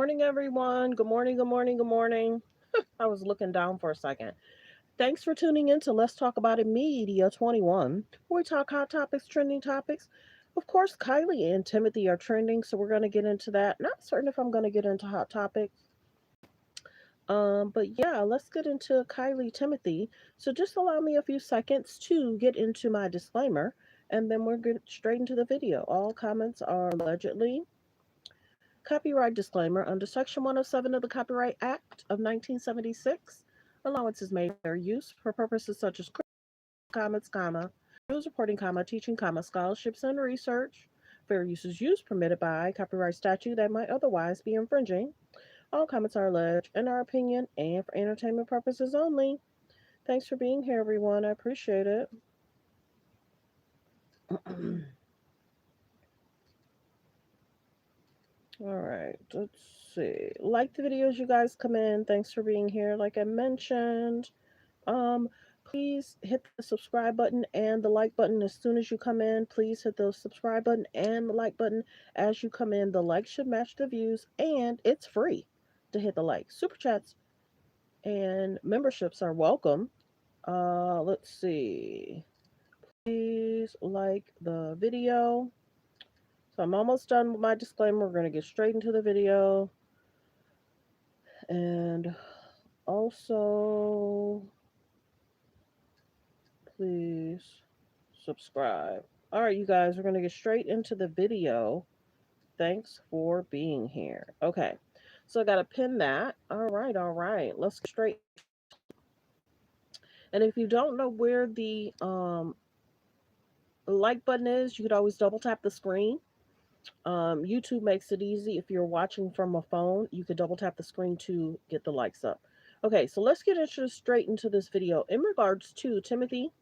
morning, everyone. Good morning, good morning, good morning. I was looking down for a second. Thanks for tuning in to Let's Talk About It Media 21, where we talk hot topics, trending topics. Of course, Kylie and Timothy are trending, so we're going to get into that. Not certain if I'm going to get into hot topics. But yeah, let's get into Kylie Timothy. So just allow me a few seconds to get into my disclaimer, and then we'll get straight into the video. All comments are allegedly. Copyright disclaimer under Section 107 of the Copyright Act of 1976. Allowance is made for fair use for purposes such as comments, news reporting, teaching, scholarships and research. Fair use is used permitted by copyright statute that might otherwise be infringing. All comments are alleged in our opinion and for entertainment purposes only. Thanks for being here, everyone. I appreciate it. All right, let's see. Like the videos you guys come in. Thanks for being here. Like I mentioned, um, please hit the subscribe button and the like button as soon as you come in. Please hit the subscribe button and the like button as you come in. The like should match the views, and it's free to hit the like. Super chats and memberships are welcome. Let's see. Please like the video. So I'm almost done with my disclaimer. We're going to get straight into the video. And also, please subscribe. All right, you guys, we're going to get straight into the video. Thanks for being here. Okay, so I got to pin that. All right, all right. Let's get straight. And if you don't know where the like button is, you could always double tap the screen. YouTube makes it easy. If you're watching from a phone, you could double tap the screen to get the likes up. Okay, so let's get straight into this video in regards to Timothy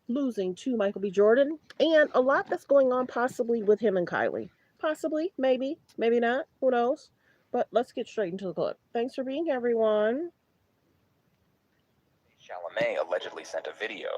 losing to Michael B. Jordan and a lot that's going on possibly with him and Kylie. Possibly, maybe, maybe not. Who knows? But let's get straight into the clip. Thanks for being here, everyone. Chalamet allegedly sent a video.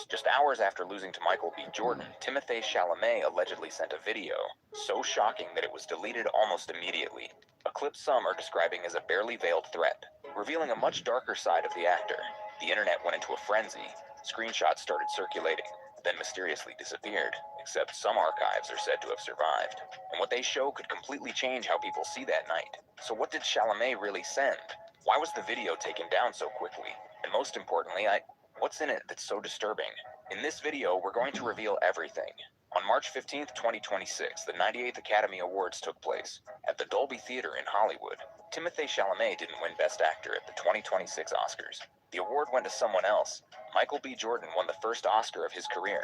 Just hours after losing to Michael B. Jordan, Timothée Chalamet allegedly sent a video, so shocking that it was deleted almost immediately. A clip some are describing as a barely veiled threat, revealing a much darker side of the actor. The internet went into a frenzy. Screenshots started circulating, then mysteriously disappeared, except some archives are said to have survived. And what they show could completely change how people see that night. So what did Chalamet really send? Why was the video taken down so quickly? And most importantly, what's in it that's so disturbing? In this video, we're going to reveal everything. On March 15th, 2026, the 98th Academy Awards took place at the Dolby Theater in Hollywood. Timothée Chalamet didn't win Best Actor at the 2026 Oscars. The award went to someone else. Michael B. Jordan won the first Oscar of his career,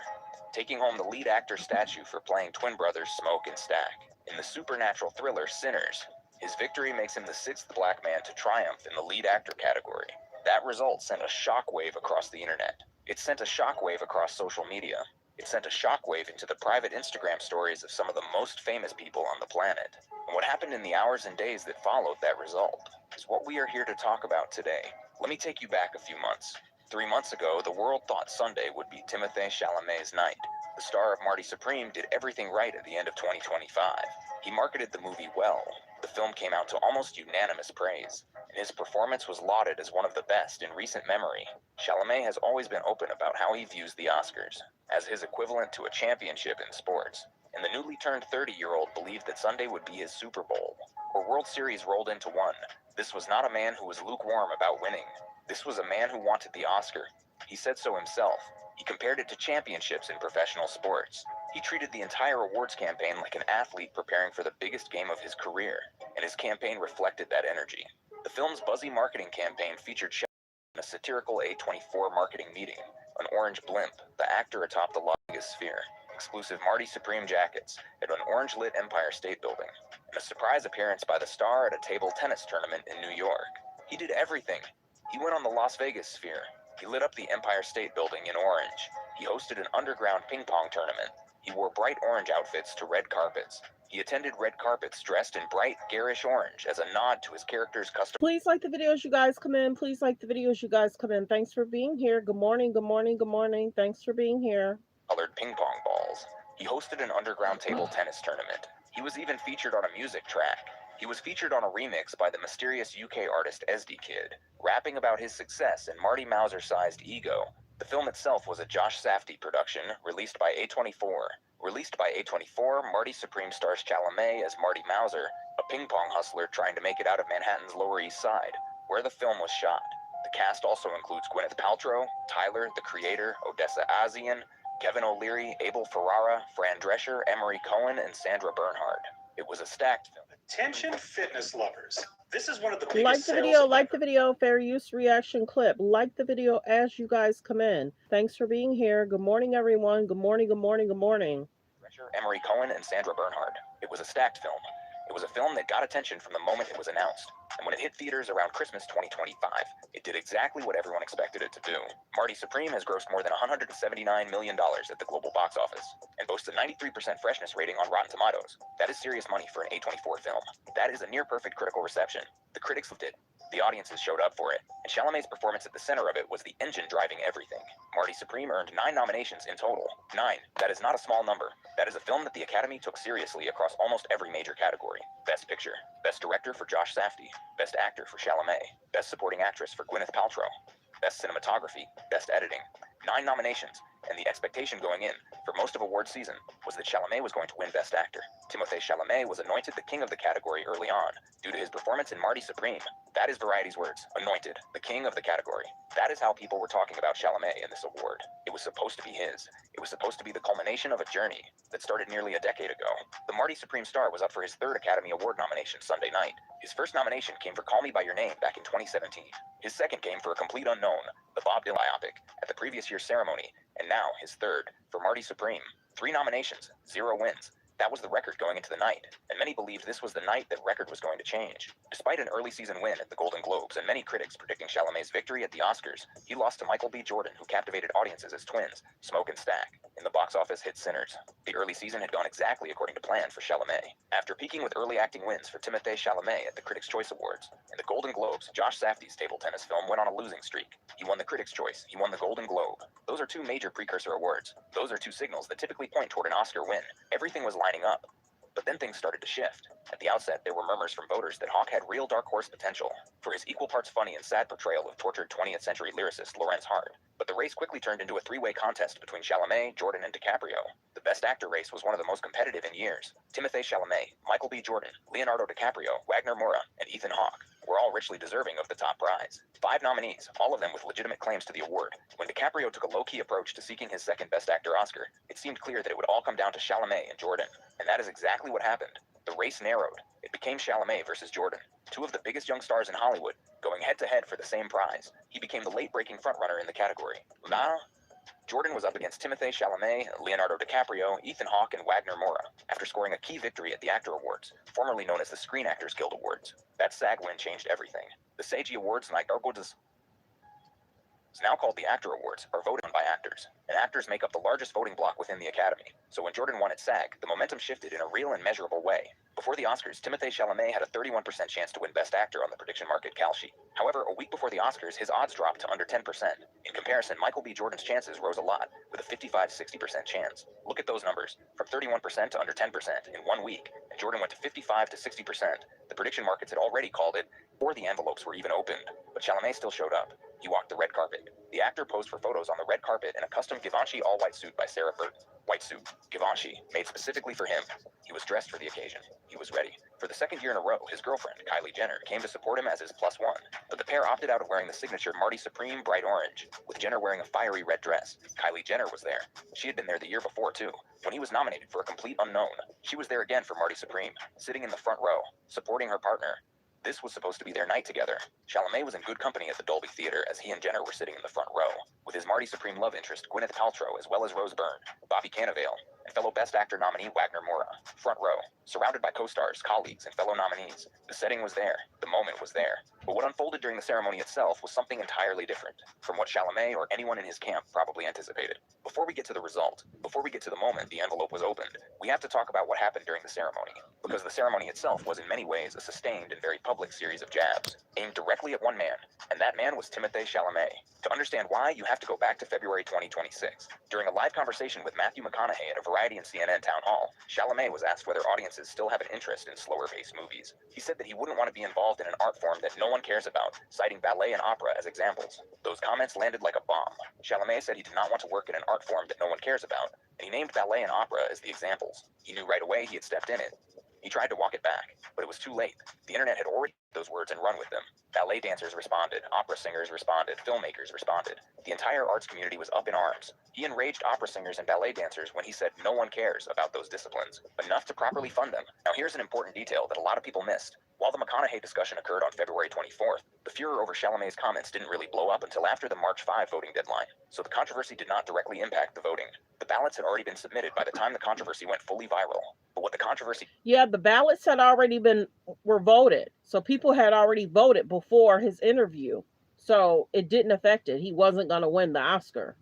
taking home the lead actor statue for playing twin brothers Smoke and Stack in the supernatural thriller Sinners. His victory makes him the sixth black man to triumph in the lead actor category. That result sent a shockwave across the internet. It sent a shockwave across social media. It sent a shockwave into the private Instagram stories of some of the most famous people on the planet. And what happened in the hours and days that followed that result is what we are here to talk about today. Let me take you back a few months. 3 months ago, the world thought Sunday would be Timothée Chalamet's night. The star of Marty Supreme did everything right at the end of 2025. He marketed the movie well. The film came out to almost unanimous praise, and his performance was lauded as one of the best in recent memory. Chalamet has always been open about how he views the Oscars, as his equivalent to a championship in sports. And the newly turned 30-year-old believed that Sunday would be his Super Bowl, or World Series rolled into one. This was not a man who was lukewarm about winning. This was a man who wanted the Oscar. He said so himself. He compared it to championships in professional sports. He treated the entire awards campaign like an athlete preparing for the biggest game of his career, and his campaign reflected that energy. The film's buzzy marketing campaign featured Chalamet in a satirical A24 marketing meeting, an orange blimp, the actor atop the Las Vegas Sphere, exclusive Marty Supreme jackets at an orange-lit Empire State Building, and a surprise appearance by the star at a table tennis tournament in New York. He did everything. He went on the Las Vegas Sphere. He lit up the Empire State Building in orange. He hosted an underground ping pong tournament. He wore bright orange outfits to red carpets. He attended red carpets dressed in bright, garish orange as a nod to his character's custom. Please like the videos you guys come in. Please like the videos you guys come in. Thanks for being here. Good morning, good morning, good morning. Thanks for being here. Colored ping pong balls. He hosted an underground table tennis tournament. He was even featured on a music track. He was featured on a remix by the mysterious UK artist SD Kid, rapping about his success and Marty Mauser-sized ego. The film itself was a Josh Safdie production, released by A24. Marty Supreme stars Chalamet as Marty Mauser, a ping-pong hustler trying to make it out of Manhattan's Lower East Side, where the film was shot. The cast also includes Gwyneth Paltrow, Tyler, the Creator, Odessa Azian, Kevin O'Leary, Abel Ferrara, Fran Drescher, Emery Cohen, and Sandra Bernhard. It was a stacked film. Attention fitness lovers. This is one of the Like biggest the sales video, of like the ever. video, fair use reaction clip. Like the video as you guys come in. Thanks for being here. Good morning, everyone. Good morning, good morning, good morning. Emery Cohen and Sandra Bernhard. It was a stacked film. It was a film that got attention from the moment it was announced, and when it hit theaters around Christmas 2025, it did exactly what everyone expected it to do. Marty Supreme has grossed more than $179 million at the global box office, and boasts a 93% freshness rating on Rotten Tomatoes. That is serious money for an A24 film. That is a near-perfect critical reception. The critics loved it. The audiences showed up for it, and Chalamet's performance at the center of it was the engine driving everything. Marty Supreme earned 9 nominations in total. 9. That is not a small number. That is a film that the Academy took seriously across almost every major category. Best Picture, Best Director for Josh Safdie, Best Actor for Chalamet, Best Supporting Actress for Gwyneth Paltrow, Best Cinematography, Best Editing. 9 nominations, and the expectation going in for most of awards season was that Chalamet was going to win Best Actor. Timothée Chalamet was anointed the king of the category early on due to his performance in Marty Supreme. That is Variety's words. Anointed, the king of the category. That is how people were talking about Chalamet in this award. It was supposed to be his. It was supposed to be the culmination of a journey that started nearly a decade ago. The Marty Supreme star was up for his 3rd Academy Award nomination Sunday night. His first nomination came for Call Me By Your Name back in 2017. His second came for A Complete Unknown, the Bob Dylan biopic, at the previous year's ceremony, and now his 3rd for Marty Supreme. 3 nominations, 0 wins. That was the record going into the night, and many believed this was the night that record was going to change. Despite an early season win at the Golden Globes and many critics predicting Chalamet's victory at the Oscars, he lost to Michael B. Jordan, who captivated audiences as twins, Smoke and Stack, in the box office hit Sinners. The early season had gone exactly according to plan for Chalamet. After peaking with early acting wins for Timothée Chalamet at the Critics' Choice Awards and the Golden Globes, Josh Safdie's table tennis film went on a losing streak. He won the Critics' Choice, he won the Golden Globe. Those are 2 major precursor awards. Those are 2 signals that typically point toward an Oscar win. Everything was lining up. But then things started to shift. At the outset, there were murmurs from voters that Hawke had real dark horse potential for his equal parts funny and sad portrayal of tortured 20th century lyricist Lorenz Hart. But the race quickly turned into a 3-way contest between Chalamet, Jordan, and DiCaprio. The Best Actor race was one of the most competitive in years. Timothée Chalamet, Michael B. Jordan, Leonardo DiCaprio, Wagner Moura, and Ethan Hawke were all richly deserving of the top prize. 5 nominees, all of them with legitimate claims to the award. When DiCaprio took a low-key approach to seeking his 2nd Best Actor Oscar, it seemed clear that it would all come down to Chalamet and Jordan. And that is exactly what happened. The race narrowed. It became Chalamet versus Jordan, 2 of the biggest young stars in Hollywood, going head-to-head for the same prize. He became the late-breaking frontrunner in the category. Now, Jordan was up against Timothée Chalamet, Leonardo DiCaprio, Ethan Hawke, and Wagner Moura, after scoring a key victory at the Actor Awards, formerly known as the Screen Actors Guild Awards. That SAG win changed everything. The SAG Awards, it's now called the Actor Awards, are voted on by actors, and actors make up the largest voting block within the Academy. So when Jordan won at SAG, the momentum shifted in a real and measurable way. Before the Oscars, Timothée Chalamet had a 31% chance to win Best Actor on the prediction market Kalshi. However, a week before the Oscars, his odds dropped to under 10%. In comparison, Michael B. Jordan's chances rose a lot, with a 55-60% chance. Look at those numbers, from 31% to under 10% in 1 week, and Jordan went to 55 to 60%. The prediction markets had already called it before the envelopes were even opened, but Chalamet still showed up. He walked the red carpet. The actor posed for photos on the red carpet in a custom Givenchy all-white suit by Sarah Burton. White suit, Givenchy, made specifically for him. He was dressed for the occasion. He was ready. For the 2nd year in a row, his girlfriend, Kylie Jenner, came to support him as his +1. But the pair opted out of wearing the signature Marty Supreme bright orange, with Jenner wearing a fiery red dress. Kylie Jenner was there. She had been there the year before, too, when he was nominated for A Complete Unknown. She was there again for Marty Supreme, sitting in the front row, supporting her partner. This was supposed to be their night together. Chalamet was in good company at the Dolby Theater as he and Jenner were sitting in the front row, with his Marty Supreme love interest Gwyneth Paltrow as well as Rose Byrne, Bobby Cannavale, and fellow Best Actor nominee Wagner Moura. Front row, surrounded by co-stars, colleagues, and fellow nominees. The setting was there. The moment was there. But what unfolded during the ceremony itself was something entirely different from what Chalamet or anyone in his camp probably anticipated. Before we get to the result, before we get to the moment the envelope was opened, we have to talk about what happened during the ceremony, because the ceremony itself was in many ways a sustained and very public series of jabs, aimed directly at one man, and that man was Timothée Chalamet. To understand why, you have to go back to February 2026. During a live conversation with Matthew McConaughey at a Variety and CNN town hall, Chalamet was asked whether audiences still have an interest in slower-paced movies. He said that he wouldn't want to be involved in an art form that no one cares about, citing ballet and opera as examples. Those comments landed like a bomb. Chalamet said he did not want to work in an art form that no one cares about, and he named ballet and opera as the examples. He knew right away he had stepped in it. He tried to walk it back, but it was too late. The internet had already those words and run with them. Ballet dancers responded, opera singers responded, filmmakers responded. The entire arts community was up in arms. He enraged opera singers and ballet dancers when he said no one cares about those disciplines, enough to properly fund them. Now here's an important detail that a lot of people missed. While the McConaughey discussion occurred on February 24th, the furor over Chalamet's comments didn't really blow up until after the March 5 voting deadline, so the controversy did not directly impact the voting. The ballots had already been submitted by the time the controversy went fully viral. But what the controversy... Yeah, the ballots had already were voted. So people had already voted before his interview. So it didn't affect it. He wasn't going to win the Oscar.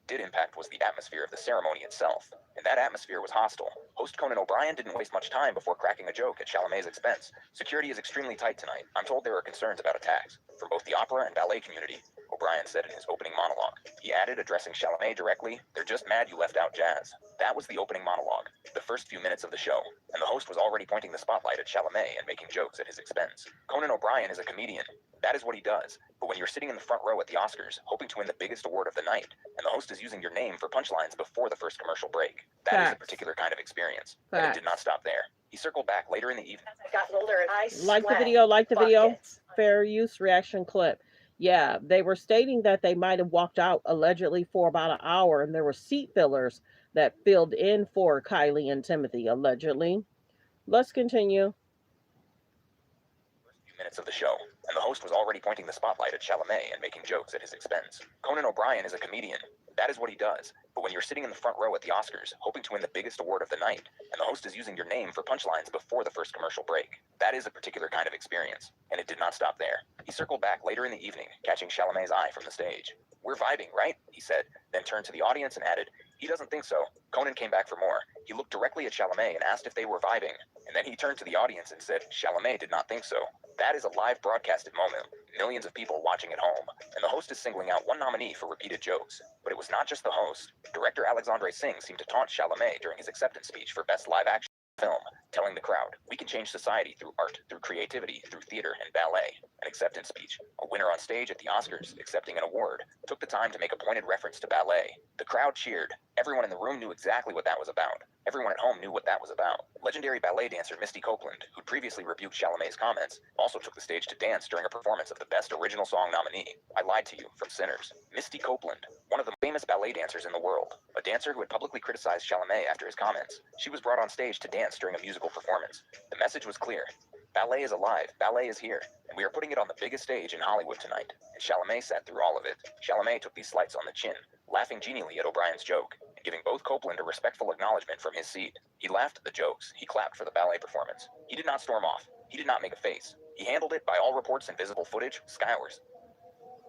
Did impact was the atmosphere of the ceremony itself, and that atmosphere was hostile. Host Conan O'Brien didn't waste much time before cracking a joke at Chalamet's expense. Security is extremely tight tonight. I'm told there are concerns about attacks from both the opera and ballet community, O'Brien said in his opening monologue. He added, addressing Chalamet directly, "They're just mad you left out jazz." That was the opening monologue, the first few minutes of the show, and the host was already pointing the spotlight at Chalamet and making jokes at his expense. Conan O'Brien is a comedian. That is what he does. But when you're sitting in the front row at the Oscars, hoping to win the biggest award of the night, and the host is using your name for punchlines before the first commercial break, that is a particular kind of experience. And it did not stop there. He circled back later in the evening. Gotten older and I like the video, buckets. fair use reaction clip. Yeah, they were stating that they might have walked out allegedly for about an hour, and there were seat fillers that filled in for Kylie and Timothée, allegedly. Let's continue. First few minutes of the show, and the host was already pointing the spotlight at Chalamet and making jokes at his expense. Conan O'Brien is a comedian. That is what he does. But when you're sitting in the front row at the Oscars, hoping to win the biggest award of the night, and the host is using your name for punchlines before the first commercial break, that is a particular kind of experience. And it did not stop there. He circled back later in the evening, catching Chalamet's eye from the stage. "We're vibing, right?" he said, then turned to the audience and added, "He doesn't think so." Conan came back for more. He looked directly at Chalamet and asked if they were vibing, and then he turned to the audience and said, "Chalamet did not think so." That is a live broadcasted moment, millions of people watching at home, and the host is singling out one nominee for repeated jokes. But it was not just the host. Director Alexandre Singh seemed to taunt Chalamet during his acceptance speech for Best Live Action Film, telling the crowd, "We can change society through art, through creativity, through theater and ballet." An acceptance speech. A winner on stage at the Oscars, accepting an award, took the time to make a pointed reference to ballet. The crowd cheered. Everyone in the room knew exactly what that was about. Everyone at home knew what that was about. Legendary ballet dancer Misty Copeland, who'd previously rebuked Chalamet's comments, also took the stage to dance during a performance of the Best Original Song nominee, "I Lied to You" from Sinners. Misty Copeland, one of the famous ballet dancers in the world, a dancer who had publicly criticized Chalamet after his comments. She was brought on stage to dance during a musical performance. The message was clear. Ballet is alive, ballet is here, and we are putting it on the biggest stage in Hollywood tonight. And Chalamet sat through all of it. Chalamet took these slights on the chin, laughing genially at O'Brien's joke, and giving both Copeland a respectful acknowledgement from his seat. He laughed at the jokes, he clapped for the ballet performance. He did not storm off, he did not make a face. He handled it, by all reports and visible footage, skyward,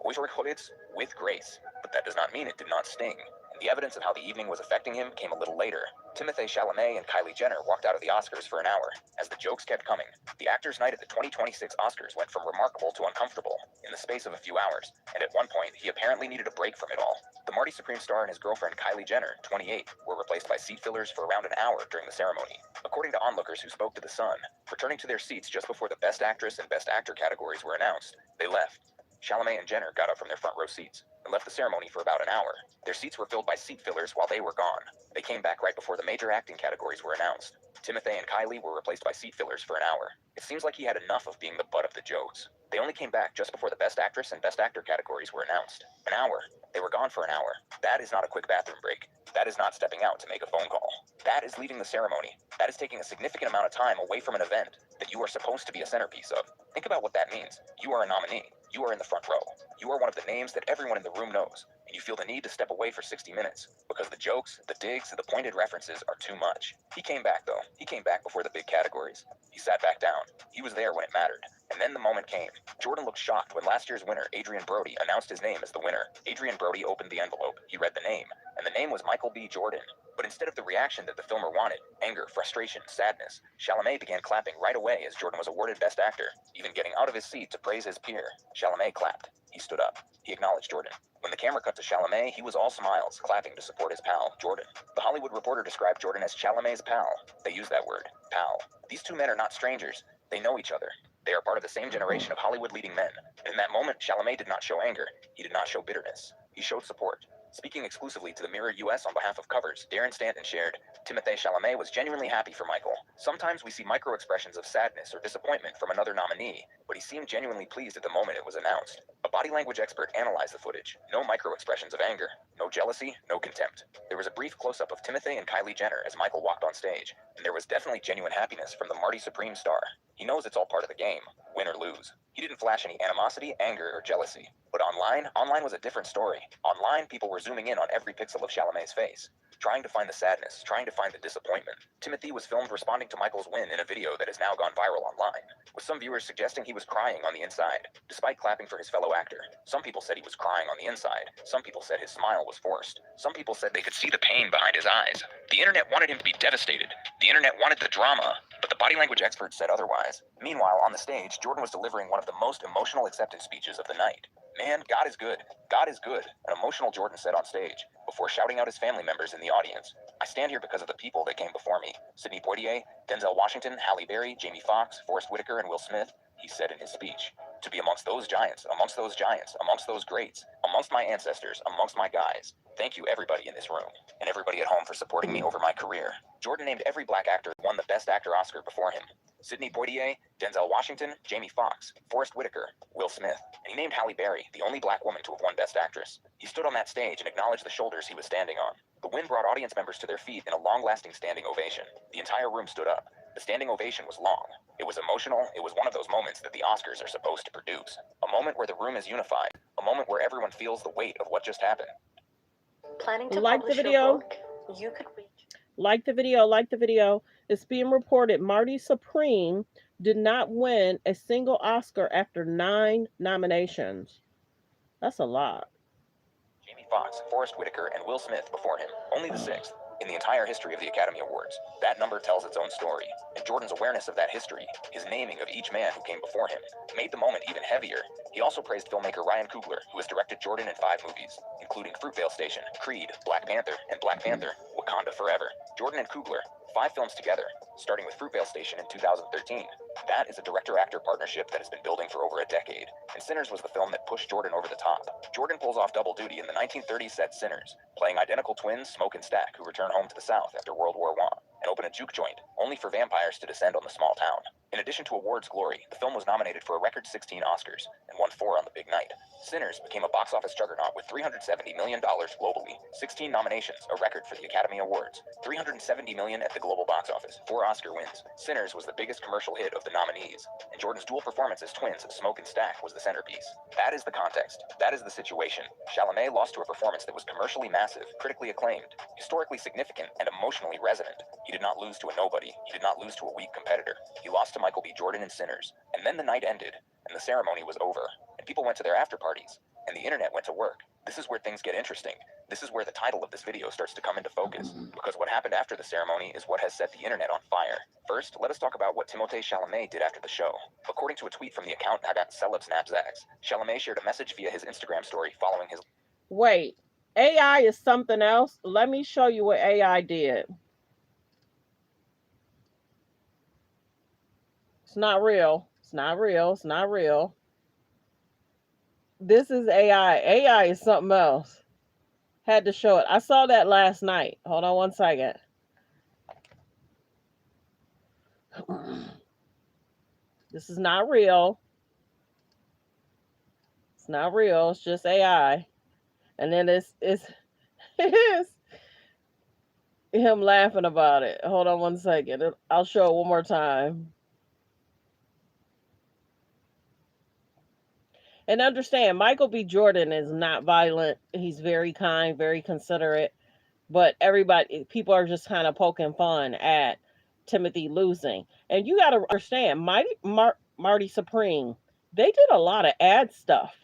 with grace. But that does not mean it did not sting. And the evidence of how the evening was affecting him came a little later. Timothée Chalamet and Kylie Jenner walked out of the Oscars for an hour. As the jokes kept coming, the actors' night at the 2026 Oscars went from remarkable to uncomfortable in the space of a few hours, and at one point, he apparently needed a break from it all. The Marty Supreme star and his girlfriend Kylie Jenner, 28, were replaced by seat fillers for around an hour during the ceremony. According to onlookers who spoke to The Sun, returning to their seats just before the Best Actress and Best Actor categories were announced, they left. Chalamet and Jenner got up from their front row seats and left the ceremony for about an hour. Their seats were filled by seat fillers while they were gone. They came back right before the major acting categories were announced. Timothée and Kylie were replaced by seat fillers for an hour. It seems like he had enough of being the butt of the jokes. They only came back just before the Best Actress and Best Actor categories were announced. An hour. They were gone for an hour. That is not a quick bathroom break. That is not stepping out to make a phone call. That is leaving the ceremony. That is taking a significant amount of time away from an event that you are supposed to be a centerpiece of. Think about what that means. You are a nominee. You are in the front row. You are one of the names that everyone in the room knows, and you feel the need to step away for 60 minutes because the jokes, the digs, the pointed references are too much. He came back, though. He came back before the big categories. He sat back down. He was there when it mattered. And then the moment came. Jordan looked shocked when last year's winner, Adrian Brody, announced his name as the winner. Adrian Brody opened the envelope. He read the name, and the name was Michael B. Jordan. But instead of the reaction that the filmer wanted, anger, frustration, sadness, Chalamet began clapping right away as Jordan was awarded Best Actor, even getting out of his seat to praise his peer. Chalamet clapped. He stood up. He acknowledged Jordan. When the camera cut to Chalamet, he was all smiles, clapping to support his pal, Jordan. The Hollywood Reporter described Jordan as Chalamet's pal. They use that word, pal. These two men are not strangers. They know each other. They are part of the same generation of Hollywood leading men. And in that moment, Chalamet did not show anger. He did not show bitterness. He showed support. Speaking exclusively to the Mirror US on behalf of Covers, Darren Stanton shared, Timothée Chalamet was genuinely happy for Michael. Sometimes we see micro-expressions of sadness or disappointment from another nominee, but he seemed genuinely pleased at the moment it was announced. A body language expert analyzed the footage. No micro-expressions of anger, no jealousy, no contempt. There was a brief close-up of Timothée and Kylie Jenner as Michael walked on stage, and there was definitely genuine happiness from the Marty Supreme star. He knows it's all part of the game, win or lose. He didn't flash any animosity, anger, or jealousy. But online was a different story. Online, people were zooming in on every pixel of Chalamet's face, trying to find the sadness, trying to find the disappointment. Timothée was filmed responding to Michael's win in a video that has now gone viral online, with some viewers suggesting he was crying on the inside, despite clapping for his fellow actor. Some people said he was crying on the inside. Some people said his smile was forced. Some people said they could see the pain behind his eyes. The internet wanted him to be devastated. The internet wanted the drama, but the body language expert said otherwise. Meanwhile, on the stage, Jordan was delivering one of the most emotional acceptance speeches of the night. Man, God is good. God is good, an emotional Jordan said on stage, before shouting out his family members in the audience. I stand here because of the people that came before me. Sidney Poitier, Denzel Washington, Halle Berry, Jamie Foxx, Forrest Whitaker, and Will Smith, he said in his speech. To be amongst those giants, amongst those giants, amongst those greats, amongst my ancestors, amongst my guys. Thank you everybody in this room, and everybody at home for supporting me over my career. Jordan named every black actor who won the Best Actor Oscar before him. Sidney Poitier, Denzel Washington, Jamie Foxx, Forrest Whitaker, Will Smith, and he named Halle Berry, the only black woman to have won Best Actress. He stood on that stage and acknowledged the shoulders he was standing on. The win brought audience members to their feet in a long-lasting standing ovation. The entire room stood up. The standing ovation was long. It was emotional. It was one of those moments that the Oscars are supposed to produce. A moment where the room is unified. A moment where everyone feels the weight of what just happened. Planning to Like the publish video. your book? You could reach. Like the video, like the video. It's being reported Marty Supreme did not win a single Oscar after 9 nominations. That's a lot. Jamie Foxx, Forrest Whitaker, and Will Smith before him, only the sixth in the entire history of the Academy Awards. That number tells its own story, and Jordan's awareness of that history, his naming of each man who came before him, made the moment even heavier. He also praised filmmaker Ryan Coogler, who has directed Jordan in 5 movies, including Fruitvale Station, Creed, Black Panther, and Black Panther, Wakanda Forever. Jordan and Coogler, 5 films together, starting with Fruitvale Station in 2013. That is a director-actor partnership that has been building for over a decade, and Sinners was the film that pushed Jordan over the top. Jordan pulls off double duty in the 1930s set Sinners, playing identical twins Smoke and Stack who return home to the South after World War I, and open a juke joint, only for vampires to descend on the small town. In addition to awards glory, the film was nominated for a record 16 Oscars, and won 4 on the big night. Sinners became a box office juggernaut with $370 million globally, 16 nominations, a record for the Academy Awards, $370 million at the global box office, 4 Oscar wins. Sinners was the biggest commercial hit of the nominees, and Jordan's dual performance as twins, Smoke and Stack, was the centerpiece. That is the context. That is the situation. Chalamet lost to a performance that was commercially massive, critically acclaimed, historically significant, and emotionally resonant. He did not lose to a nobody. He did not lose to a weak competitor. He lost to Michael B. Jordan in Sinners. And then the night ended, and the ceremony was over, and people went to their after parties, and the internet went to work. This is where things get interesting. This is where the title of this video starts to come into focus, because what happened after the ceremony is what has set the internet on fire. First, let us talk about what Timothée Chalamet did after the show. According to a tweet from the account @celebsnapzacks, Chalamet shared a message via his Instagram story following his... Wait, AI is something else. Let me show you what AI did. It's not real. It's not real. It's not real. This is AI. AI is something else. Had to show it. I saw that last night. Hold on one second. This is not real. It's not real. It's just AI. And then it's it's him laughing about it. Hold on one second. I'll show it one more time. And understand, Michael B. Jordan is not violent. He's very kind, very considerate. But people are just kind of poking fun at Timothy losing. And you got to understand, Marty Supreme, they did a lot of ad stuff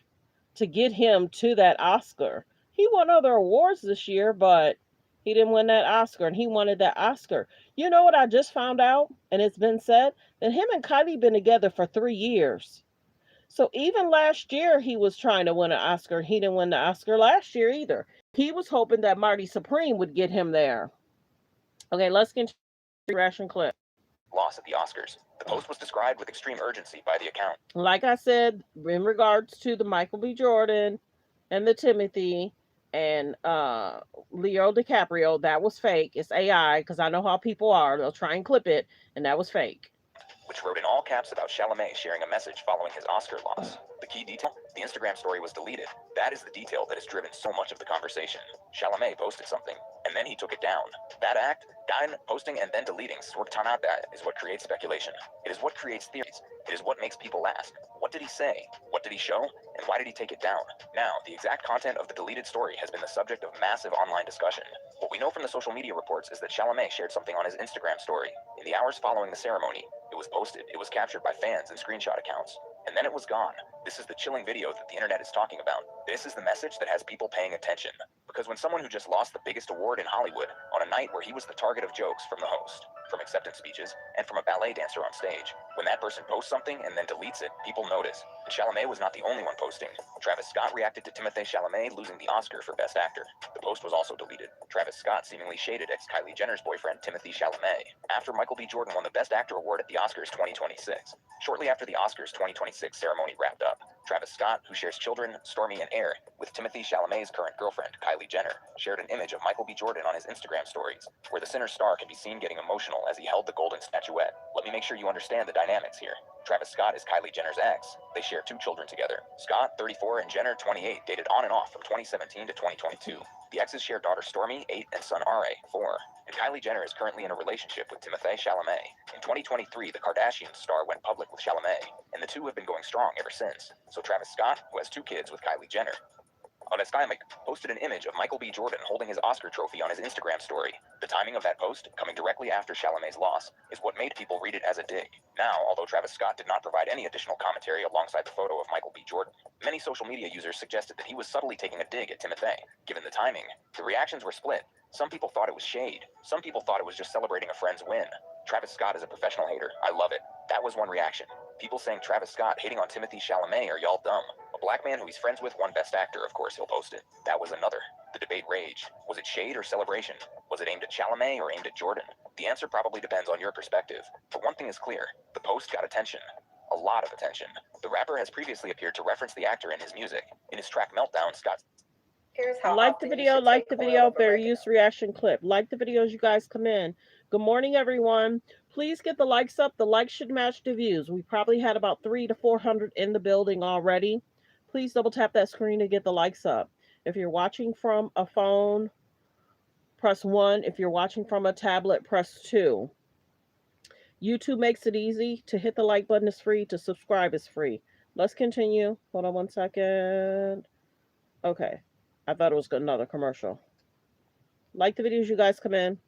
to get him to that Oscar. He won other awards this year, but he didn't win that Oscar, and he wanted that Oscar. You know what I just found out? And it's been said that him and Kylie been together for 3 years. So even last year, he was trying to win an Oscar. He didn't win the Oscar last year either. He was hoping that Marty Supreme would get him there. Okay, let's continue the reaction clip. Loss at the Oscars. The post was described with extreme urgency by the account. Like I said, in regards to the Michael B. Jordan and the Timothy and Leo DiCaprio, that was fake. It's AI, because I know how people are. They'll try and clip it, and that was fake. Which wrote in all caps about Chalamet sharing a message following his Oscar loss. The key detail? The Instagram story was deleted. That is the detail that has driven so much of the conversation. Chalamet posted something, and then he took it down. That act, posting and then deleting, that is what creates speculation. It is what creates theories. It is what makes people ask, what did he say? What did he show? And why did he take it down? Now, the exact content of the deleted story has been the subject of massive online discussion. What we know from the social media reports is that Chalamet shared something on his Instagram story. In the hours following the ceremony, it was posted, it was captured by fans and screenshot accounts, and then it was gone. This is the chilling video that the internet is talking about. This is the message that has people paying attention. Because when someone who just lost the biggest award in Hollywood on a night where he was the target of jokes from the host, from acceptance speeches, and from a ballet dancer on stage, when that person posts something and then deletes it, people notice. And Chalamet was not the only one posting. Travis Scott reacted to Timothée Chalamet losing the Oscar for Best Actor. The post was also deleted. Travis Scott seemingly shaded ex-Kylie Jenner's boyfriend Timothée Chalamet after Michael B. Jordan won the Best Actor award at the Oscars 2026. Shortly after the Oscars 2026 ceremony wrapped up, Travis Scott, who shares children, Stormi and Air, with Timothée Chalamet's current girlfriend, Kylie Jenner, shared an image of Michael B. Jordan on his Instagram stories, where the Sinner star can be seen getting emotional as he held the golden statuette. Let me make sure you understand the dynamics here. Travis Scott is Kylie Jenner's ex. They share 2 children together. Scott, 34, and Jenner, 28, dated on and off from 2017 to 2022. The exes share daughter Stormi, 8, and son Are, 4. And Kylie Jenner is currently in a relationship with Timothée Chalamet. In 2023, the Kardashian star went public with Chalamet, and the two have been going strong ever since. So Travis Scott, who has 2 kids with Kylie Jenner, posted an image of Michael B. Jordan holding his Oscar trophy on his Instagram story. The timing of that post, coming directly after Chalamet's loss, is what made people read it as a dig. Now, although Travis Scott did not provide any additional commentary alongside the photo of Michael B. Jordan, many social media users suggested that he was subtly taking a dig at Timothée. Given the timing, the reactions were split. Some people thought it was shade. Some people thought it was just celebrating a friend's win. Travis Scott is a professional hater. I love it. That was one reaction. People saying Travis Scott hating on Timothée Chalamet, are y'all dumb? A black man who he's friends with won Best Actor, of course he'll post it. That was another. The debate raged. Was it shade or celebration? Was it aimed at Chalamet or aimed at Jordan? The answer probably depends on your perspective. But one thing is clear. The post got attention. A lot of attention. The rapper has previously appeared to reference the actor in his music. In his track Meltdown, Scott... Here's how Like the video, fair use reaction clip. Like the video as you guys come in. Good morning, everyone. Please get the likes up. The likes should match the views. We probably had about 300 to 400 in the building already. Please double tap that screen to get the likes up. If you're watching from a phone, press 1. If you're watching from a tablet, press 2. YouTube makes it easy. To hit the like button is free. To subscribe is free. Let's continue. Hold on one second. Okay. I thought it was another commercial. Like the videos you guys come in.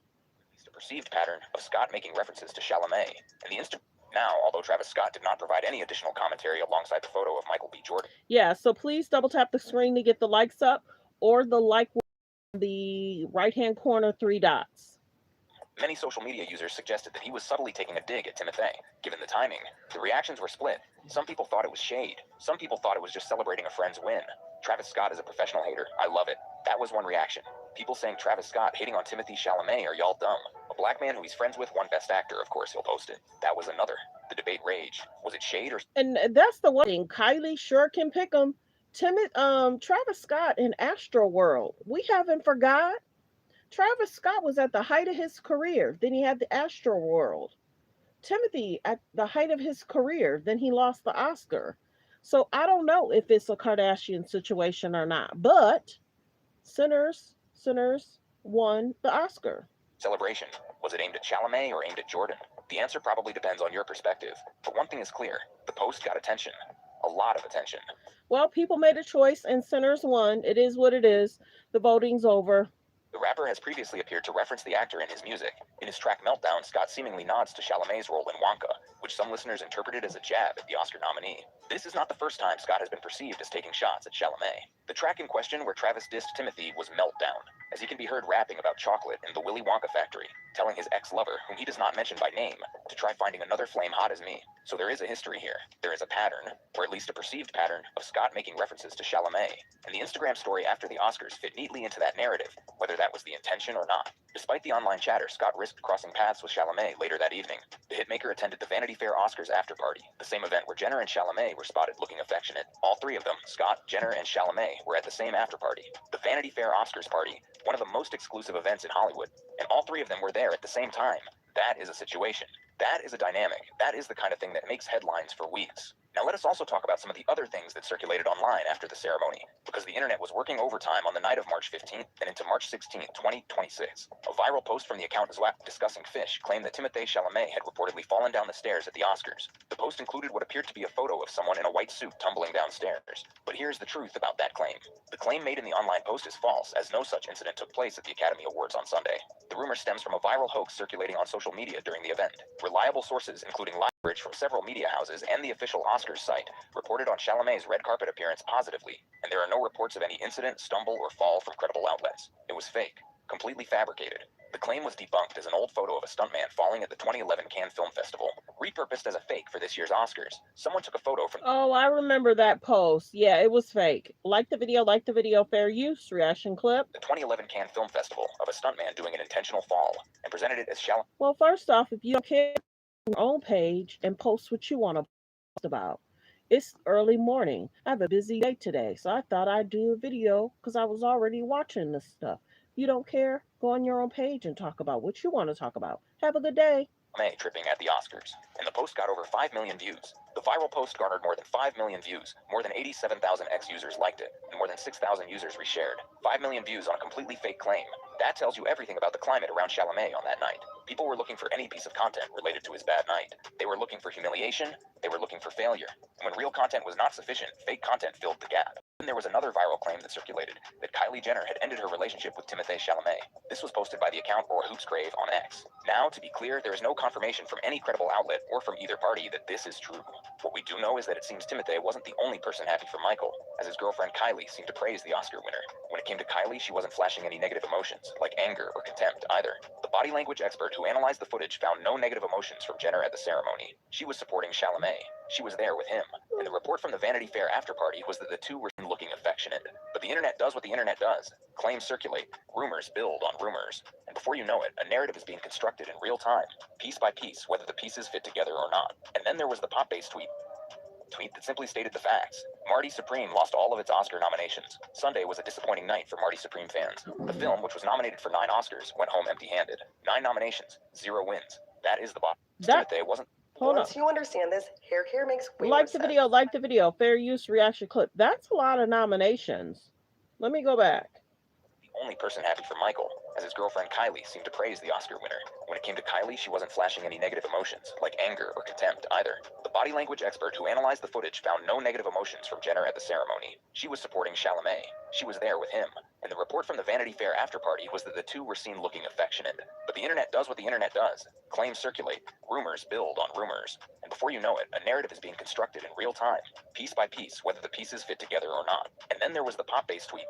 The perceived pattern of Scott making references to Chalamet and the instant. Now, although Travis Scott did not provide any additional commentary alongside the photo of Michael B. Jordan. Yeah, so please double tap the screen to get the likes up, or the like in the right-hand corner 3 dots. Many social media users suggested that he was subtly taking a dig at Timothée. Given the timing, the reactions were split. Some people thought it was shade. Some people thought it was just celebrating a friend's win. Travis Scott is a professional hater. I love it. That was one reaction. People saying Travis Scott hating on Timothée Chalamet, are y'all dumb? A black man who he's friends with won Best Actor, of course he'll post it. That was another. The debate raged. Was it shade or... And that's the one thing. Kylie sure can pick him. Travis Scott in Astro World. We haven't forgot. Travis Scott was at the height of his career. Then he had the Astro World. Timothy at the height of his career. Then he lost the Oscar. So I don't know if it's a Kardashian situation or not. But Sinners won the Oscar. Celebration. Was it aimed at Chalamet or aimed at Jordan? The answer probably depends on your perspective. But one thing is clear. The post got attention. a lot of attention. Well, people made a choice and sinners won. It is what it is. The voting's over. The rapper has previously appeared to reference the actor in his music. In his track Meltdown, Scott seemingly nods to Chalamet's role in Wonka, which some listeners interpreted as a jab at the Oscar nominee. This is not the first time Scott has been perceived as taking shots at Chalamet. The track in question where Travis dissed TIMOTHEE was Meltdown, as he can be heard rapping about chocolate in the Willy Wonka factory, telling his ex-lover, whom he does not mention by name, to try finding another flame hot as me. So there is a history here. There is a pattern, or at least a perceived pattern, of Scott making references to Chalamet, and the Instagram story after the Oscars fit neatly into that narrative, whether that was the intention or not. Despite the online chatter, Scott risked crossing paths with Chalamet later that evening. The hitmaker attended the Vanity Fair Oscars after party, the same event where Jenner and Chalamet were spotted looking affectionate. All three of them, Scott, Jenner, and Chalamet, were at the same after party. The Vanity Fair Oscars party, one of the most exclusive events in Hollywood, and all three of them were there at the same time. That is a situation. That is a dynamic. That is the kind of thing that makes headlines for weeks. Now let us also talk about some of the other things that circulated online after the ceremony, because the internet was working overtime on the night of March 15th and into March 16th, 2026. A viral post from the account Zwap discussing fish claimed that Timothée Chalamet had reportedly fallen down the stairs at the Oscars. The post included what appeared to be a photo of someone in a white suit tumbling downstairs. But here's the truth about that claim. The claim made in the online post is false, as no such incident took place at the Academy Awards on Sunday. The rumor stems from a viral hoax circulating on social media during the event. Reliable sources, including coverage from several media houses and the official Oscars site, reported on Chalamet's red carpet appearance positively, and there are no reports of any incident, stumble, or fall from credible outlets. It was fake, completely fabricated. The claim was debunked as an old photo of a stuntman falling at the 2011 Cannes Film Festival, repurposed as a fake for this year's Oscars. Someone took a photo from... Oh, I remember that post. Yeah, it was fake. Like the video, fair use, reaction clip. The 2011 Cannes Film Festival of a stuntman doing an intentional fall, and presented it as Chalamet. Well, first off, if you don't care, your own page and post what you want to post about. It's early morning. I have a busy day today, so I thought I'd do a video because I was already watching this stuff. You don't care? Go on your own page and talk about what you want to talk about. Have a good day. May tripping at the Oscars, and the post got over 5 million views. The viral post garnered more than 5 million views, more than 87,000 ex-users liked it, and more than 6,000 users reshared. 5 million views on a completely fake claim. That tells you everything about the climate around Chalamet on that night. People were looking for any piece of content related to his bad night. They were looking for humiliation, they were looking for failure. And when real content was not sufficient, fake content filled the gap. Then there was another viral claim that circulated, that Kylie Jenner had ended her relationship with Timothée Chalamet. This was posted by the account @HoopsCrave on X. Now, to be clear, there is no confirmation from any credible outlet or from either party that this is true. What we do know is that it seems Timothée wasn't the only person happy for Michael, as his girlfriend Kylie seemed to praise the Oscar winner. When it came to Kylie, she wasn't flashing any negative emotions, like anger or contempt, either. The body language expert who analyzed the footage found no negative emotions from Jenner at the ceremony. She was supporting Chalamet. She was there with him. And the report from the Vanity Fair after party was that the two were looking affectionate. But the internet does what the internet does. Claims circulate, rumors build on rumors. And before you know it, a narrative is being constructed in real time, piece by piece, whether the pieces fit together or not. And then there was the pop-based tweet that simply stated the facts. Marty Supreme lost all of its Oscar nominations. Sunday was a disappointing night for Marty Supreme fans. The film, which was nominated for 9 Oscars, went home empty-handed. 9 nominations, 0 wins. That is the bottom. Timothée wasn't... Hold Once up. you understand this, hair care makes way Like more the sense. video, fair use, reaction clip. That's a lot of nominations. Let me go back. The only person happy for Michael, as his girlfriend Kylie seemed to praise the Oscar winner. When it came to Kylie, she wasn't flashing any negative emotions, like anger or contempt, either. The body language expert who analyzed the footage found no negative emotions from Jenner at the ceremony. She was supporting Chalamet. She was there with him. And the report from the Vanity Fair after party was that the two were seen looking affectionate. But the internet does what the internet does. Claims circulate, rumors build on rumors. And before you know it, a narrative is being constructed in real time, piece by piece, whether the pieces fit together or not. And then there was the pop-based tweet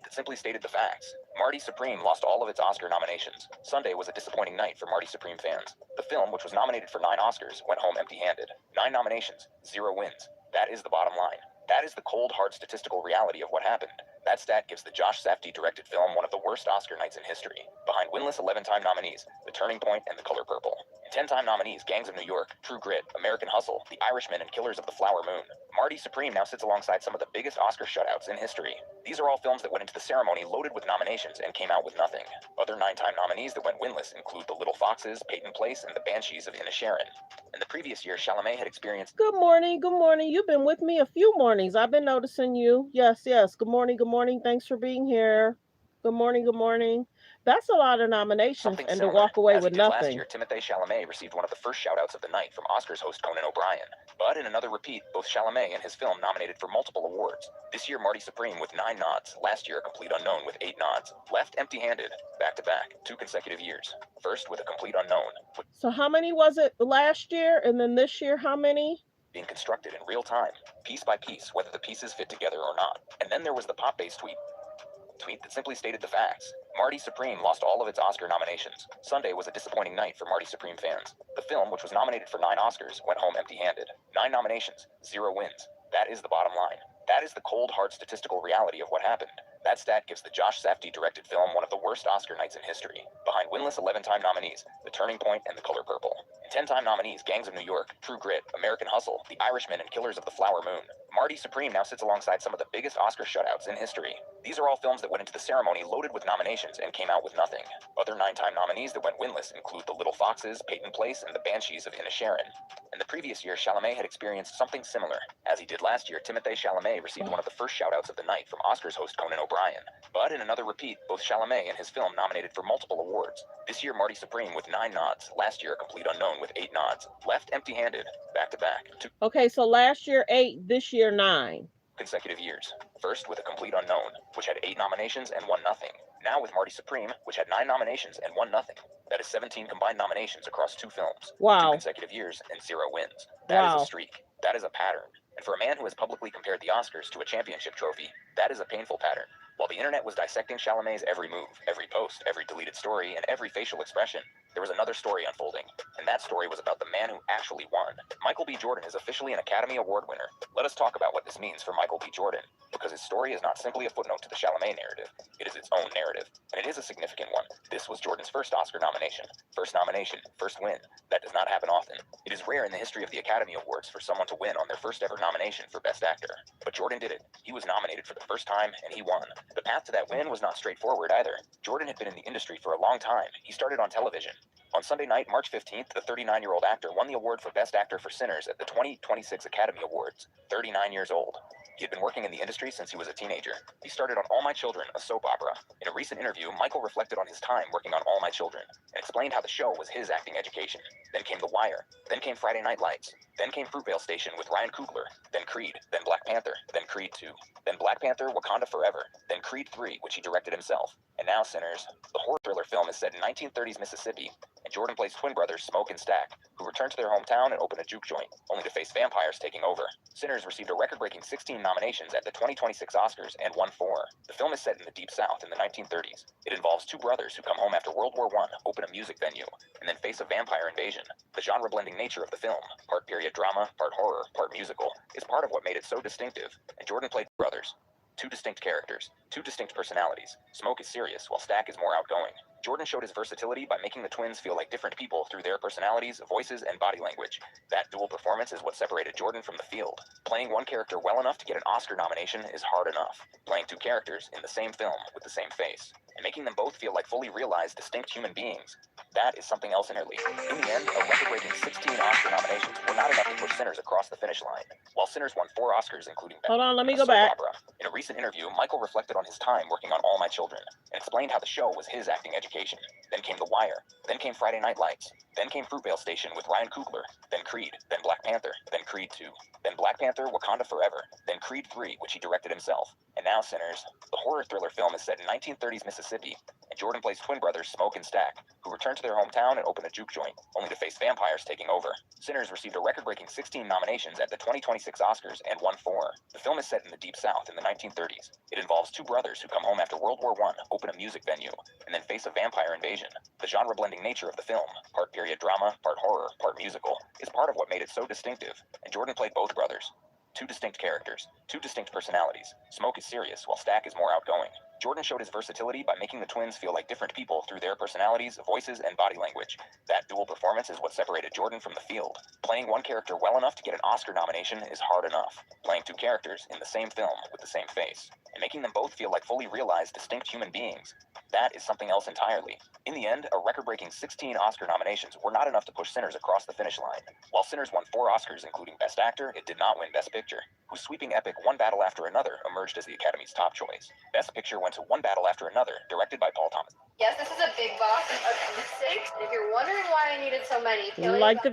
that simply stated the facts. Marty Supreme lost all of its Oscar nominations. Sunday was a disappointing night for Marty Supreme fans. The film, which was nominated for 9 Oscars, went home empty-handed. 9 nominations, 0 wins. That is the bottom line. That is the cold, hard statistical reality of what happened. That stat gives the Josh Safdie-directed film one of the worst Oscar nights in history, behind winless 11-time nominees, The Turning Point and The Color Purple. And 10-time nominees Gangs of New York, True Grit, American Hustle, The Irishman, and Killers of the Flower Moon. Marty Supreme now sits alongside some of the biggest Oscar shutouts in history. These are all films that went into the ceremony loaded with nominations and came out with nothing. Other 9-time nominees that went winless include The Little Foxes, Peyton Place, and The Banshees of Inisherin. In the previous year, Chalamet had experienced... Good morning, good morning. You've been with me a few mornings. I've been noticing you. Yes. Good morning, good morning. Thanks for being here. Good morning, good morning. That's a lot of nominations, Something and to similar. walk away As he with did last nothing. year, Timothée Chalamet received one of the first shout-outs of the night from Oscars host Conan O'Brien. But in another repeat, both Chalamet and his film nominated for multiple awards. This year, Marty Supreme with 9 nods. Last year, a complete unknown with 8 nods. Left empty-handed, back-to-back, 2 consecutive years. First with a complete unknown. So how many was it last year, and then this year how many? Being constructed in real time, piece by piece, whether the pieces fit together or not. And then there was the pop-based tweet that simply stated the facts. Marty Supreme lost all of its Oscar nominations. Sunday was a disappointing night for Marty Supreme fans. The film, which was nominated for 9 Oscars, went home empty-handed. 9 nominations, 0 wins. That is the bottom line. That is the cold, hard statistical reality of what happened. That stat gives the Josh Safdie-directed film one of the worst Oscar nights in history, behind winless 11-time nominees, The Turning Point and The Color Purple, and 10-time nominees Gangs of New York, True Grit, American Hustle, The Irishman, and Killers of the Flower Moon. Marty Supreme now sits alongside some of the biggest Oscar shutouts in history. These are all films that went into the ceremony loaded with nominations and came out with nothing. Other 9-time nominees that went winless include The Little Foxes, Peyton Place, and The Banshees of Inisherin. In the previous year, Chalamet had experienced something similar. As he did last year, Timothée Chalamet received one of the first shoutouts of the night from Oscars host Conan O'Brien. But in another repeat, both Chalamet and his film nominated for multiple awards. This year, Marty Supreme with 9 nods. Last year, a complete unknown with 8 nods. Left empty-handed, back-to-back. 2 Okay, so last year 8, this year 9. consecutive years. First with a complete unknown, which had 8 nominations and won nothing. Now with Marty Supreme, which had 9 nominations and won nothing. That is 17 combined nominations across 2 films. Wow. 2 consecutive years and 0 wins. That is Wow. a streak. That is a pattern. And for a man who has publicly compared the Oscars to a championship trophy, that is a painful pattern. While the internet was dissecting Chalamet's every move, every post, every deleted story, and every facial expression, there was another story unfolding, and that story was about the man who actually won. Michael B. Jordan is officially an Academy Award winner. Let us talk about what this means for Michael B. Jordan, because his story is not simply a footnote to the Chalamet narrative. It is its own narrative, and it is a significant one. This was Jordan's first Oscar nomination. First nomination, first win. That does not happen often. It is rare in the history of the Academy Awards for someone to win on their first ever nomination for Best Actor. But Jordan did it. He was nominated for the first time, and he won. The path to that win was not straightforward either. Jordan had been in the industry for a long time. He started on television. On Sunday night, March 15th, the 39-year-old actor won the award for Best Actor for Sinners at the 2026 Academy Awards, 39 years old. He had been working in the industry since he was a teenager. He started on All My Children, a soap opera. In a recent interview, Michael reflected on his time working on All My Children and explained how the show was his acting education. Then came The Wire. Then came Friday Night Lights. Then came Fruitvale Station with Ryan Coogler. Then Creed. Then Black Panther. Then Creed 2. Then Black Panther, Wakanda Forever. Then Creed 3, which he directed himself. And now Sinners. The horror thriller film is set in 1930s Mississippi, and Jordan plays twin brothers Smoke and Stack, who return to their hometown and open a juke joint, only to face vampires taking over. Sinners received a record-breaking 16 nominations at the 2026 Oscars and won 4. The film is set in the Deep South in the 1930s. It involves 2 brothers who come home after World War I, open a music venue, and then face a vampire invasion. The genre-blending nature of the film, part period drama, part horror, part musical, is part of what made it so distinctive, and Jordan played brothers. 2 distinct characters, 2 distinct personalities. Smoke is serious, while Stack is more outgoing. Jordan showed his versatility by making the twins feel like different people through their personalities, voices, and body language. That dual performance is what separated Jordan from the field. Playing one character well enough to get an Oscar nomination is hard enough. Playing 2 characters in the same film with the same face, and making them both feel like fully realized, distinct human beings, that is something else entirely. In the end, a record-breaking 16 Oscar nominations were not enough to push Sinners across the finish line. While Sinners won 4 Oscars, including Hold on, let me a go soap back. opera. In a recent interview, Michael reflected on his time working on All My Children and explained how the show was his acting education. Then came The Wire. Then came Friday Night Lights. Then came Fruitvale Station with Ryan Coogler. Then Creed. Then Black Panther. Then Creed 2. Then Black Panther, Wakanda Forever. Then Creed 3, which he directed himself. And now Sinners. The horror thriller film is set in 1930s Mississippi, and Jordan plays twin brothers Smoke and Stack, who return to their hometown and open a juke joint, only to face vampires taking over. Sinners received a record-breaking 16 nominations at the 2026 Oscars and won 4. The film is set in the Deep South in the 1930s. It involves 2 brothers who come home after World War I, open a music venue, and then face a vampire invasion. The genre-blending nature of the film, part period drama, part horror, part musical, is part of what made it so distinctive, and Jordan played both brothers. 2 distinct characters, 2 distinct personalities. Smoke is serious, while Stack is more outgoing. Jordan showed his versatility by making the twins feel like different people through their personalities, voices, and body language. That dual performance is what separated Jordan from the field. Playing one character well enough to get an Oscar nomination is hard enough. Playing 2 characters in the same film with the same face, and making them both feel like fully realized, distinct human beings, That is something else entirely. In the end, a record-breaking 16 Oscar nominations were not enough to push Sinners across the finish line. While Sinners won 4 Oscars, including Best Actor, it did not win Best Picture, whose sweeping epic One Battle After Another emerged as the Academy's top choice. Best Picture went to One Battle After Another, directed by Paul Thomas. Yes, this is a big box of mistakes. If you're wondering why I needed so many, Like the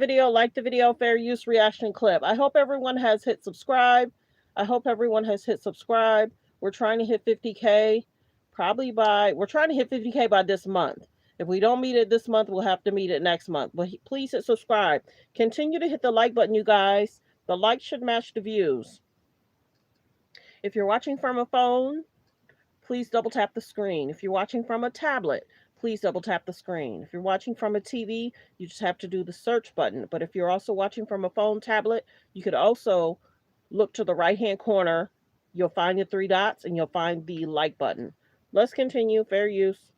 video, fair use reaction clip. I hope everyone has hit subscribe. We're trying to hit 50K. We're trying to hit 50K by this month. If we don't meet it this month, we'll have to meet it next month. But please hit subscribe. Continue to hit the like button, you guys. The like should match the views. If you're watching from a phone, please double tap the screen. If you're watching from a tablet, please double tap the screen. If you're watching from a TV, you just have to do the search button. But if you're also watching from a phone, tablet, you could also look to the right-hand corner. You'll find the 3 dots and you'll find the like button. Let's continue. Fair use.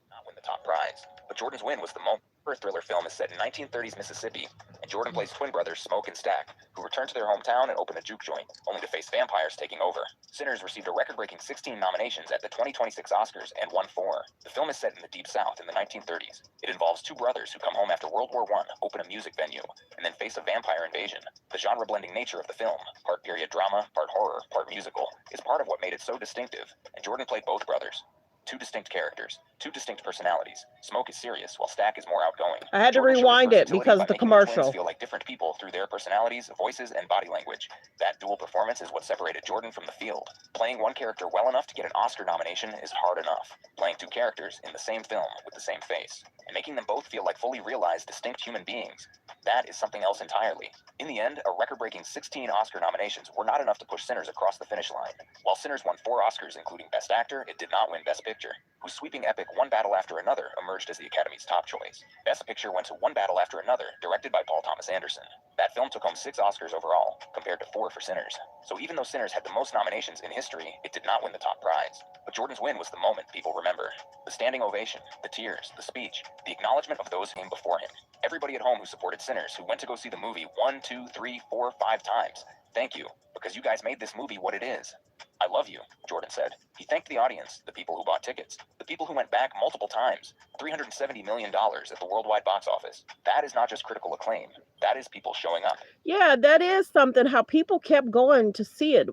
Not win the top prize, but Jordan's win was the moment. Her thriller film is set in 1930s Mississippi, and Jordan plays twin brothers Smoke and Stack, who return to their hometown and open a juke joint, only to face vampires taking over. Sinners received a record-breaking 16 nominations at the 2026 Oscars and won 4. The film is set in the Deep South in the 1930s. It involves 2 brothers who come home after World War I, open a music venue, and then face a vampire invasion. The genre-blending nature of the film, part period drama, part horror, part musical, is part of what made it so distinctive, and Jordan played both brothers. 2 distinct characters, 2 distinct personalities. Smoke is serious, while Stack is more outgoing. I had to Jordan showed his rewind it versatility because by of the making the twins commercial. feel like different people through their personalities, voices, and body language. That dual performance is what separated Jordan from the field. Playing one character well enough to get an Oscar nomination is hard enough. Playing 2 characters in the same film with the same face, and making them both feel like fully realized, distinct human beings, that is something else entirely. In the end, a record-breaking 16 Oscar nominations were not enough to push Sinners across the finish line. While Sinners won 4 Oscars, including Best Actor, it did not win Best Picture, whose sweeping epic One Battle After Another emerged as the Academy's top choice. Best Picture went to One Battle After Another, directed by Paul Thomas Anderson. That film took home 6 Oscars overall, compared to 4 for Sinners. So even though Sinners had the most nominations in history, it did not win the top prize. But Jordan's win was the moment people remember. The standing ovation, the tears, the speech, the acknowledgement of those who came before him. Everybody at home who supported Sinners, who went to go see the movie 1, 2, 3, 4, 5 times. Thank you, because you guys made this movie what it is. I love you, Jordan said. He thanked the audience, the people who bought tickets, the people who went back multiple times. $370 million at the worldwide box office. That is not just critical acclaim. That is people showing up. Yeah, that is something, how people kept going to see it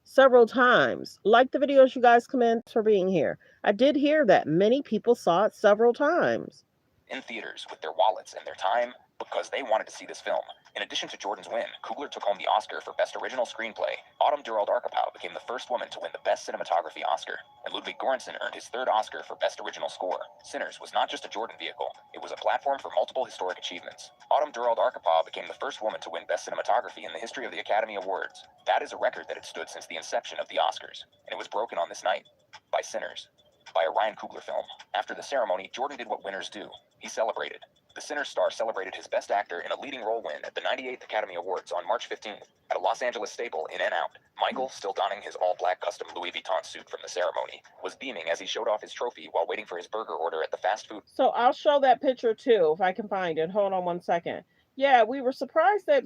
several times. Like the videos, you guys, commend for being here. I did hear that many people saw it several times. In theaters with their wallets and their time, because they wanted to see this film. In addition to Jordan's win, Coogler took home the Oscar for Best Original Screenplay. Autumn Durald Arkapow became the first woman to win the Best Cinematography Oscar, and Ludwig Göransson earned his 3rd Oscar for Best Original Score. Sinners was not just a Jordan vehicle, it was a platform for multiple historic achievements. Autumn Durald Arkapow became the first woman to win Best Cinematography in the history of the Academy Awards. That is a record that had stood since the inception of the Oscars, and it was broken on this night by Sinners, by a Ryan Coogler film. After the ceremony, Jordan did what winners do. He celebrated. The Sinners star celebrated his Best Actor in a leading role win at the 98th Academy Awards on March 15th at a Los Angeles staple In and Out. Michael, still donning his all-black custom Louis Vuitton suit from the ceremony, was beaming as he showed off his trophy while waiting for his burger order at the fast food. So I'll show that picture too, if I can find it. Hold on one second. Yeah, we were surprised that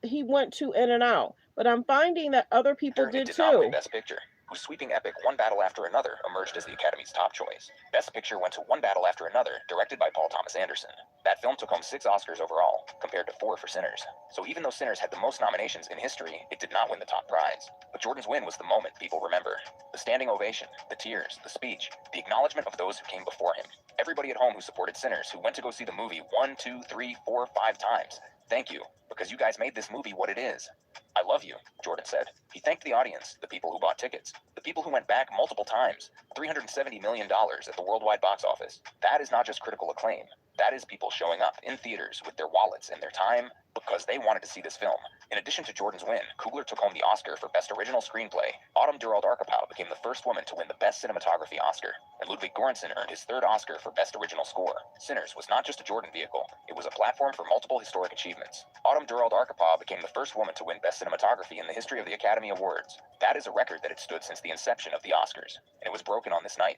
he went to In and Out, but I'm finding that other people did Not too. win Best Picture, whose sweeping epic One Battle After Another emerged as the Academy's top choice. Best Picture went to One Battle After Another, directed by Paul Thomas Anderson. That film took home 6 Oscars overall, compared to 4 for Sinners. So even though Sinners had the most nominations in history, it did not win the top prize. But Jordan's win was the moment people remember. The standing ovation, the tears, the speech, the acknowledgement of those who came before him. Everybody at home who supported Sinners, who went to go see the movie 1, 2, 3, 4, 5 times. Thank you, because you guys made this movie what it is. I love you, Jordan said. He thanked the audience, the people who bought tickets, the people who went back multiple times. $370 million at the worldwide box office. That is not just critical acclaim. That is people showing up in theaters with their wallets and their time because they wanted to see this film. In addition to Jordan's win, Coogler took home the Oscar for Best Original Screenplay. Autumn Durald Arkapow became the first woman to win the Best Cinematography Oscar, and Ludwig Göransson earned his 3rd Oscar for Best Original Score. Sinners was not just a Jordan vehicle, it was a platform for multiple historic achievements. Autumn Durald Arkapow became the first woman to win Best Cinematography in the history of the Academy Awards. That is a record that had stood since the inception of the Oscars, and it was broken on this night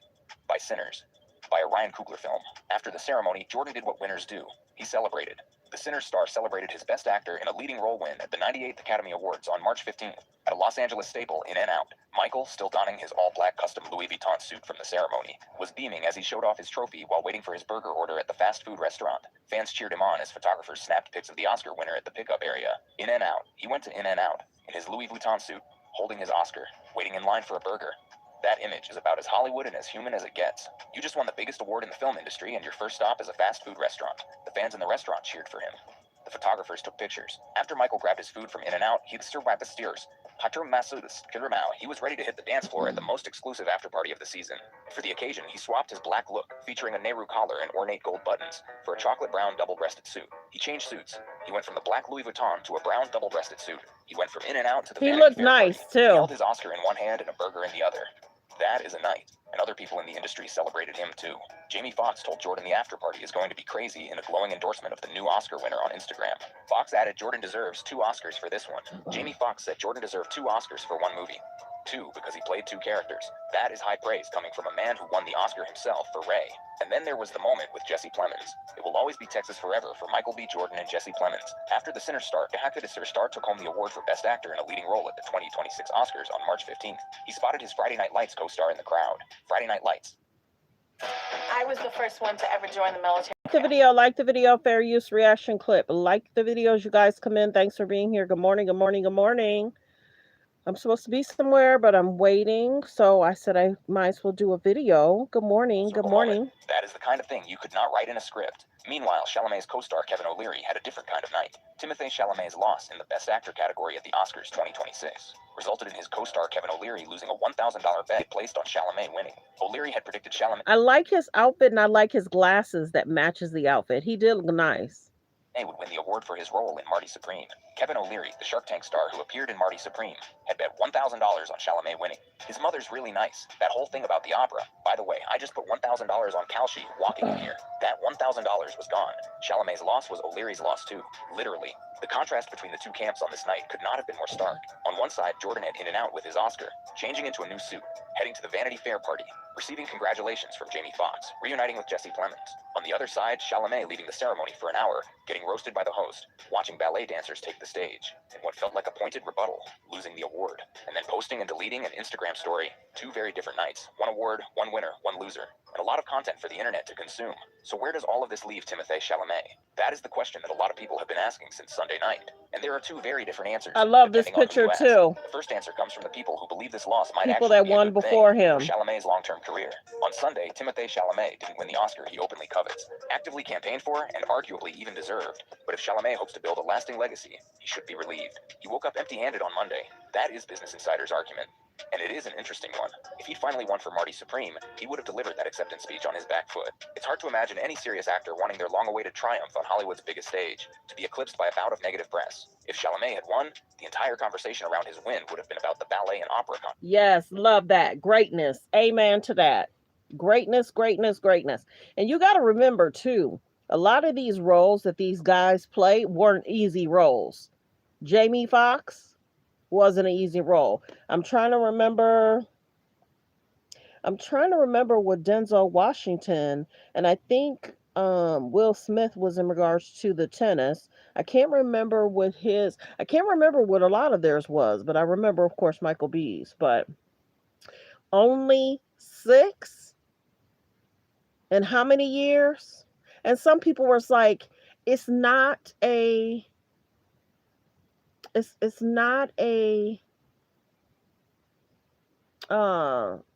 by Sinners, by a Ryan Coogler film. After the ceremony, Jordan did what winners do. He celebrated. The Sinner star celebrated his Best Actor in a Leading Role win at the 98th Academy Awards on March 15th. At a Los Angeles staple In-N-Out, Michael, still donning his all-black custom Louis Vuitton suit from the ceremony, was beaming as he showed off his trophy while waiting for his burger order at the fast food restaurant. Fans cheered him on as photographers snapped pics of the Oscar winner at the pickup area. In-N-Out. He went to In-N-Out in his Louis Vuitton suit, holding his Oscar, waiting in line for a burger. That image is about as Hollywood and as human as it gets. You just won the biggest award in the film industry, and your first stop is a fast food restaurant. The fans in the restaurant cheered for him. The photographers took pictures. After Michael grabbed his food from In-N-Out, he wrapped the steers. He was ready to hit the dance floor at the most exclusive after-party of the season. For the occasion, he swapped his black look, featuring a Nehru collar and ornate gold buttons, for a chocolate brown double-breasted suit. He changed suits. He went from the black Louis Vuitton to a brown double-breasted suit. He went from In-N-Out to the He Vanity looked Fair nice, party. too. He held his Oscar in one hand and a burger in the other. That is a night, and other people in the industry celebrated him too. Jamie Foxx told Jordan the after party is going to be crazy in a glowing endorsement of the new Oscar winner on Instagram. Fox added Jordan deserves 2 Oscars for this one. Jamie Foxx said Jordan deserved 2 Oscars for one movie. 2 because he played 2 characters. That is high praise coming from a man who won the Oscar himself for Ray. And then there was the moment with Jesse Plemons. It will always be Texas forever for Michael B. Jordan and Jesse Plemons. After the Sinner star took home the award for Best Actor in a Leading Role at the 2026 Oscars on March 15th, he spotted his Friday Night Lights co-star in the crowd. Friday Night Lights. I was the first one to ever join the military. Like the video, fair use reaction clip. Like the videos, you guys come in. Thanks for being here. Good morning, good morning, good morning. I'm supposed to be somewhere, but I'm waiting. So I said I might as well do a video. Good morning, good morning. That is the kind of thing you could not write in a script. Meanwhile, Chalamet's co-star Kevin O'Leary had a different kind of night. Timothée Chalamet's loss in the Best Actor category at the Oscars 2026 resulted in his co-star Kevin O'Leary losing a $1,000 bet placed on Chalamet winning. O'Leary had predicted Chalamet. I like his outfit and I like his glasses that matches the outfit. He did look nice. Would win the award for his role in Marty Supreme. Kevin O'Leary, the Shark Tank star who appeared in Marty Supreme, had bet $1,000 on Chalamet winning. His mother's really nice. That whole thing about the opera. By the way, I just put $1,000 on Kalshi walking in here. That $1,000 was gone. Chalamet's loss was O'Leary's loss too. Literally. The contrast between the two camps on this night could not have been more stark. On one side, Jordan had In-N-Out with his Oscar, changing into a new suit, heading to the Vanity Fair party, receiving congratulations from Jamie Foxx, reuniting with Jesse Plemons. On the other side, Chalamet leaving the ceremony for an hour, getting roasted by the host, watching ballet dancers take the stage, in what felt like a pointed rebuttal, losing the award, and then posting and deleting an Instagram story. 2 very different nights. 1 award, 1 winner, 1 loser, and a lot of content for the internet to consume. So where does all of this leave Timothée Chalamet? That is the question that a lot of people have been asking since Sunday night. And there are 2 very different answers. I love this picture too. The first answer comes from the people who believe this loss might people actually that be a won good before thing him. for Chalamet's long-term career. On Sunday, Timothée Chalamet didn't win the Oscar he openly covets, actively campaigned for, and arguably even deserved. But if Chalamet hopes to build a lasting legacy, he should be relieved. He woke up empty-handed on Monday. That is Business Insider's argument. And it is an interesting one. If he'd finally won for Marty Supreme, he would have delivered that acceptance speech on his back foot. It's hard to imagine any serious actor wanting their long-awaited triumph on Hollywood's biggest stage to be eclipsed by a bout of negative press. If Chalamet had won, the entire conversation around his win would have been about the ballet and opera Yes, love that. Greatness. Amen to that. Greatness, greatness, greatness. And you got to remember, too, a lot of these roles that these guys play weren't easy roles. Jamie Foxx wasn't an easy role. I'm trying to remember with Denzel Washington, and I think Will Smith was in regards to the tennis. I can't remember what a lot of theirs was, but I remember, of course, Michael B's. But only 6 in how many years? And some people were like, it's not a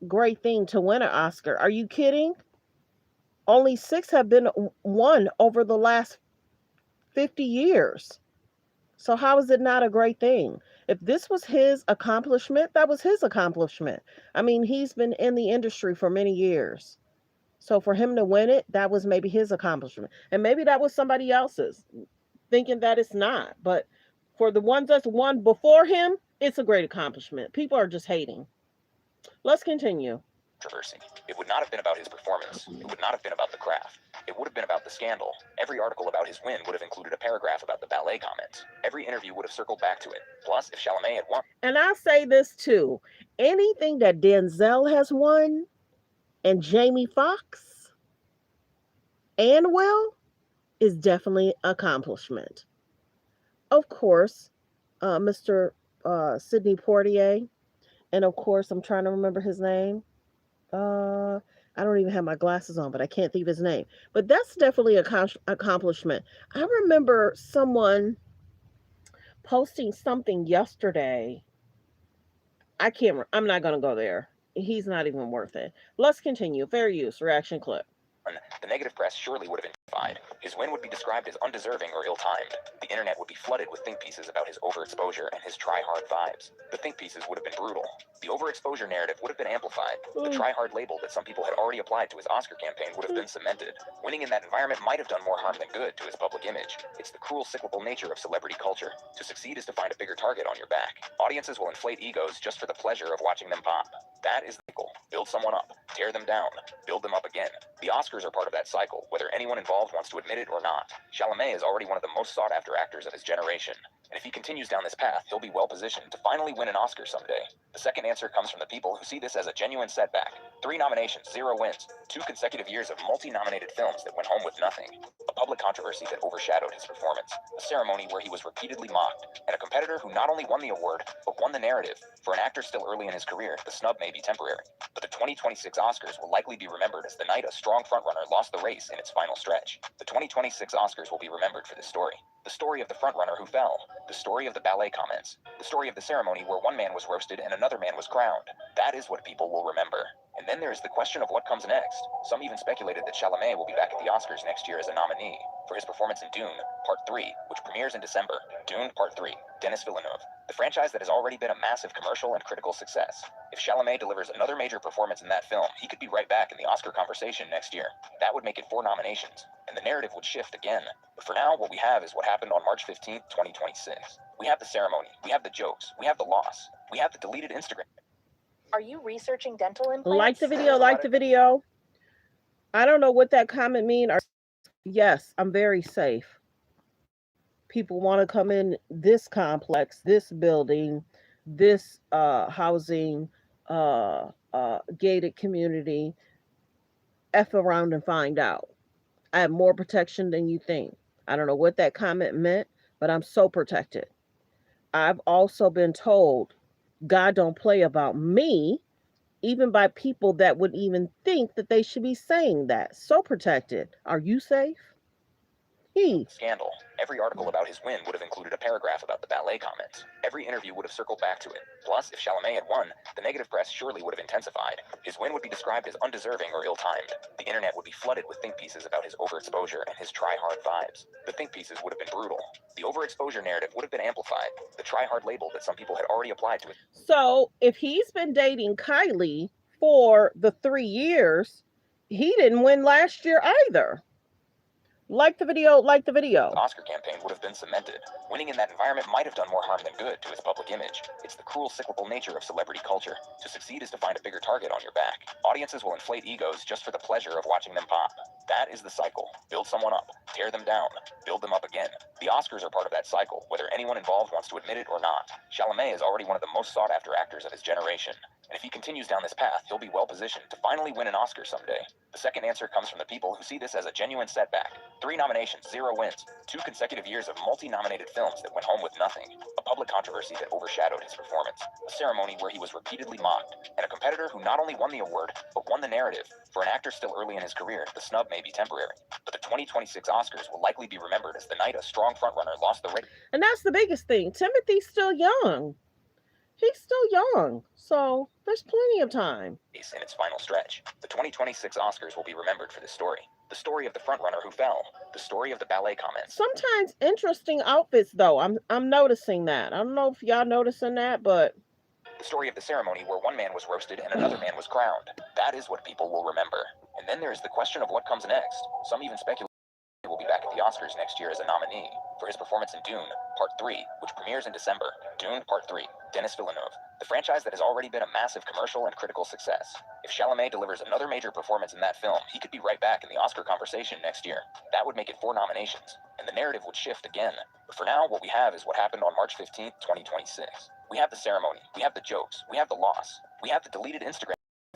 great thing to win an Oscar. Are you kidding? Only 6 have been won over the last 50 years. So how is it not a great thing? If this was his accomplishment, that was his accomplishment. I mean, he's been in the industry for many years. So for him to win it, that was maybe his accomplishment. And maybe that was somebody else's, thinking that it's not. But for the ones that's won before him, it's a great accomplishment. People are just hating. Let's continue. controversy. It would not have been about his performance. It would not have been about the craft. It would have been about the scandal. Every article about his win would have included a paragraph about the ballet comments. Every interview would have circled back to it. Plus, if Chalamet had won. And I'll say this too. Anything that Denzel has won, and Jamie Foxx, and Will, is definitely an accomplishment. Of course, Mr. Sidney Poitier, and of course, I'm trying to remember his name. Uh, I don't even have my glasses on, but I can't think of his name. But that's definitely a accomplishment. I remember someone posting something yesterday. I'm not going to go there. He's not even worth it. Let's continue. Fair use. Reaction clip. The negative press surely would have intensified. His win would be described as undeserving or ill-timed. The internet would be flooded with think pieces about his overexposure and his try-hard vibes. The think pieces would have been brutal. The overexposure narrative would have been amplified. The try-hard label that some people had already applied to his Oscar campaign would have been cemented. Winning in that environment might have done more harm than good to his public image. It's the cruel, cyclical nature of celebrity culture. To succeed is to find a bigger target on your back. Audiences will inflate egos just for the pleasure of watching them pop. That is the cycle. Build someone up, tear them down, build them up again. The Oscars are part of that cycle, whether anyone involved wants to admit it or not. Chalamet is already one of the most sought-after actors of his generation, and if he continues down this path, he'll be well-positioned to finally win an Oscar someday. The second answer comes from the people who see this as a genuine setback. 3 nominations, 0 wins, 2 consecutive years of multi-nominated films that went home with nothing, a public controversy that overshadowed his performance, a ceremony where he was repeatedly mocked, and a competitor who not only won the award, but won the narrative. For an actor still early in his career, the snub may be temporary, but the 2026 Oscars will likely be remembered as the night a strong frontrunner lost the race in its final stretch. The 2026 Oscars will be remembered for this story. The story of the frontrunner who fell. The story of the ballet comments. The story of the ceremony where one man was roasted and another man was crowned. That is what people will remember. And then there is the question of what comes next. Some even speculated that Chalamet will be back at the Oscars next year as a nominee for his performance in Dune, Part 3, which premieres in December. Dune, Part 3, Denis Villeneuve. The franchise that has already been a massive commercial and critical success. If Chalamet delivers another major performance in that film, he could be right back in the Oscar conversation next year. That would make it 4 nominations, and the narrative would shift again. But for now, what we have is what happened on March 15th, 2026. We have the ceremony, we have the jokes, we have the loss, we have the deleted Instagram. Are you researching dental implants? Like the video, like the video. I don't know what that comment means. Yes, I'm very safe. People want to come in this complex, this building, this housing, gated community, F around and find out. I have more protection than you think. I don't know what that comment meant, but I'm so protected. I've also been told God don't play about me, even by people that would even think that they should be saying that. So protected. Are you safe? Scandal. Every article about his win would have included a paragraph about the ballet comments. Every interview would have circled back to it. Plus, if Chalamet had won, the negative press surely would have intensified. His win would be described as undeserving or ill-timed. The internet would be flooded with think pieces about his overexposure and his try-hard vibes. The think pieces would have been brutal. The overexposure narrative would have been amplified. The try-hard label that some people had already applied to it. So, if he's been dating KYLIE for the 3 years, he didn't win last year either. Like the video, like the video. The Oscar campaign would have been cemented. Winning in that environment might have done more harm than good to his public image. It's the cruel, cyclical nature of celebrity culture. To succeed is to find a bigger target on your back. Audiences will inflate egos just for the pleasure of watching them pop. That is the cycle. Build someone up, tear them down, build them up again. The Oscars are part of that cycle, whether anyone involved wants to admit it or not. Chalamet is already one of the most sought-after actors of his generation. And if he continues down this path, he'll be well-positioned to finally win an Oscar someday. The second answer comes from the people who see this as a genuine setback. 3 nominations, 0 wins, 2 consecutive years of multi-nominated films that went home with nothing, a public controversy that overshadowed his performance, a ceremony where he was repeatedly mocked, and a competitor who not only won the award, but won the narrative. For an actor still early in his career, the snub may be temporary, but the 2026 Oscars will likely be remembered as the night a strong frontrunner lost the race. And that's the biggest thing. Timothy's still young. He's still young, so there's plenty of time. In its final stretch, the 2026 Oscars will be remembered for this story. The story of the frontrunner who fell. The story of the ballet comments. Sometimes interesting outfits, though. I'm noticing that. I don't know if y'all noticing that, but the story of the ceremony where one man was roasted and another man was crowned. That is what people will remember. And then there is the question of what comes next. Some even speculate he will be back at the Oscars next year as a nominee for his performance in Dune, Part 3, which premieres in December. Dune, Part 3, Denis Villeneuve. The franchise that has already been a massive commercial and critical success. If Chalamet delivers another major performance in that film, he could be right back in the Oscar conversation next year. That would make it 4 nominations, and the narrative would shift again. But for now, what we have is what happened on March 15th, 2026. We have the ceremony, we have the jokes, we have the loss, we have the deleted Instagram.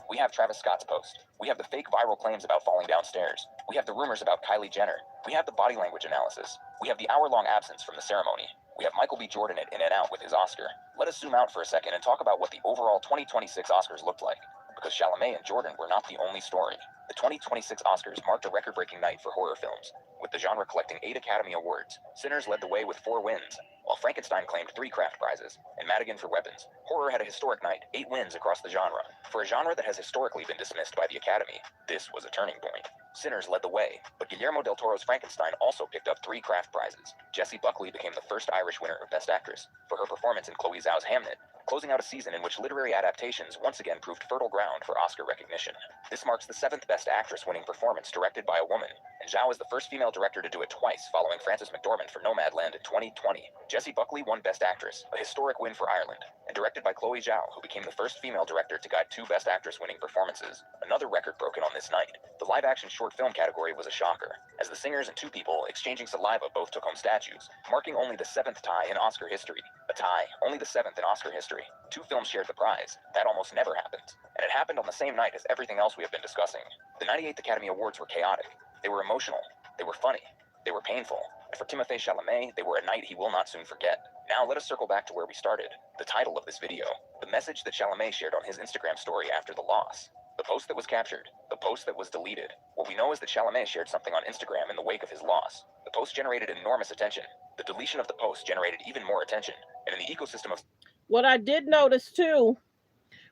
We have Travis Scott's post. We have the fake viral claims about falling downstairs. We have the rumors about Kylie Jenner. We have the body language analysis. We have the hour-long absence from the ceremony. We have Michael B. Jordan at In and Out with his Oscar. Let us zoom out for a second and talk about what the overall 2026 Oscars looked like. Because Chalamet and Jordan were not the only story. The 2026 Oscars marked a record-breaking night for horror films, with the genre collecting 8 Academy Awards. Sinners led the way with 4 wins, while Frankenstein claimed 3 Craft prizes, and Madigan for Weapons. Horror had a historic night, 8 wins across the genre. For a genre that has historically been dismissed by the Academy, this was a turning point. Sinners led the way, but Guillermo del Toro's Frankenstein also picked up 3 Craft prizes. Jessie Buckley became the first Irish winner of Best Actress for her performance in Chloe Zhao's Hamnet, closing out a season in which literary adaptations once again proved fertile ground for Oscar recognition. This marks the 7th Best Actress winning performance directed by a woman, and Zhao is the first female director to do it twice, following Frances McDormand for Nomadland in 2020. Jessie Buckley won Best Actress, a historic win for Ireland, and directed by Chloe Zhao, who became the first female director to guide 2 Best Actress winning performances. Another record broken on this night. The live-action short film category was a shocker, as the singers and 2 people exchanging saliva both took home statues, marking only the 7th tie in Oscar history. A tie, only the 7th in Oscar history. 2 films shared the prize. That almost never happens. And it happened on the same night as everything else we have been discussing. The 98th Academy Awards were chaotic. They were emotional. They were funny. They were painful. And for Timothée Chalamet, they were a night he will not soon forget. Now let us circle back to where we started. The title of this video. The message that Chalamet shared on his Instagram story after the loss. The post that was captured. The post that was deleted. What we know is that Chalamet shared something on Instagram in the wake of his loss. The post generated enormous attention. The deletion of the post generated even more attention. And in the ecosystem of... What I did notice too,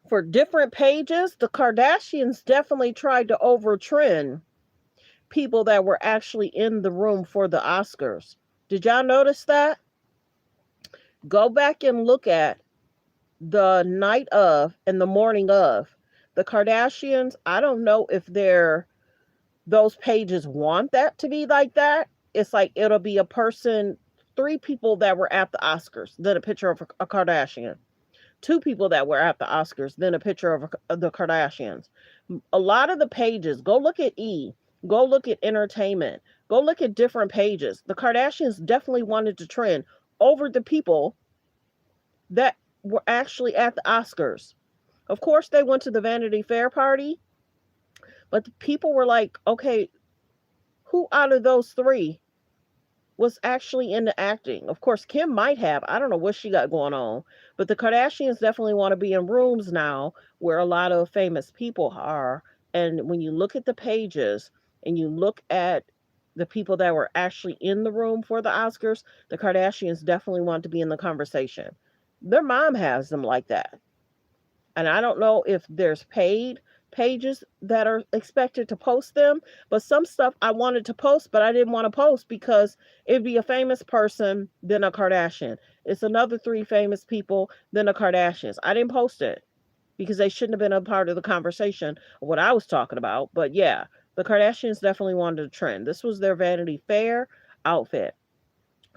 for different pages, the Kardashians definitely tried to overtrend people that were actually in the room for the Oscars. Did y'all notice that? Go back and look at the night of and the morning of. The Kardashians, I don't know if those pages want that to be like that. It's like it'll be a person, 3 people that were at the Oscars, then a picture of a Kardashian. 2 people that were at the Oscars, then a picture of the Kardashians. A lot of the pages, go look at E, go look at entertainment, go look at different pages. The Kardashians definitely wanted to trend over the people that were actually at the Oscars. Of course, they went to the Vanity Fair party, but the people were like, okay, who out of those 3 was actually into acting? Of course, Kim might have. I don't know what she got going on. But the Kardashians definitely want to be in rooms now where a lot of famous people are. And when you look at the pages and you look at the people that were actually in the room for the Oscars, the Kardashians definitely want to be in the conversation. Their mom has them like that. And I don't know if there's paid pages that are expected to post them, but some stuff I wanted to post, but I didn't want to post because it'd be a famous person, then a Kardashian. It's another 3 famous people, then a Kardashians. I didn't post it because they shouldn't have been a part of the conversation of what I was talking about. But yeah, the Kardashians definitely wanted to trend. This was their Vanity Fair outfit.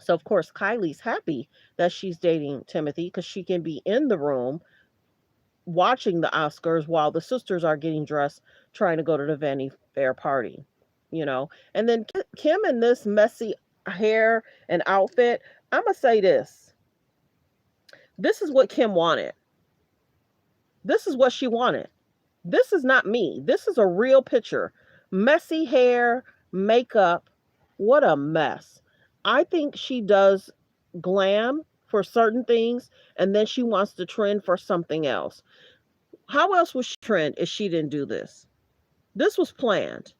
So of course, Kylie's happy that she's dating Timothee because she can be in the room watching the Oscars while the sisters are getting dressed, trying to go to the Vanity Fair party, And then Kim in this messy hair and outfit, I'm going to say this. This is what Kim wanted. This is what she wanted. This is not me. This is a real picture. Messy hair, makeup. What a mess. I think she does glam for certain things, and then she wants to trend for something else. How else would she trend if she didn't do this? This was planned.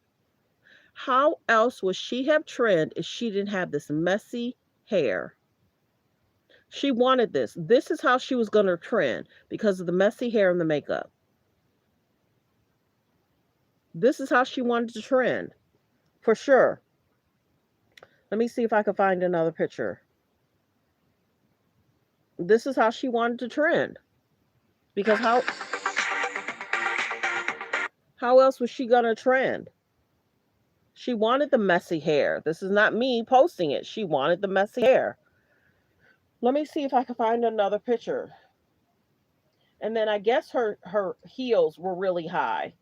How else would she have trend if she didn't have this messy hair? She wanted this. This is how she was going to trend because of the messy hair and the makeup. This is how she wanted to trend, for sure. Let me see if I can find another picture. This is how she wanted to trend. Because how else was she going to trend? She wanted the messy hair. This is not me posting it. She wanted the messy hair. Let me see if I can find another picture. And then I guess her heels were really high.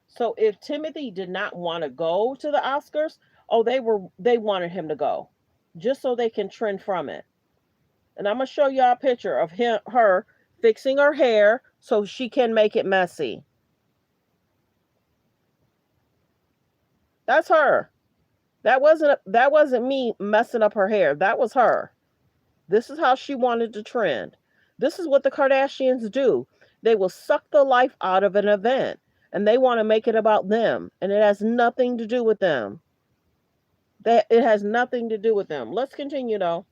So if Timothee did not want to go to the Oscars, they wanted him to go just so they can trend from it. And I'm going to show y'all a picture of her fixing her hair, so she can make it messy. That's her. That wasn't me messing up her hair. That was her. This is how she wanted to trend. This is what the Kardashians do. They will suck the life out of an event and they want to make it about them, and it has nothing to do with them. It has nothing to do with them. Let's continue though.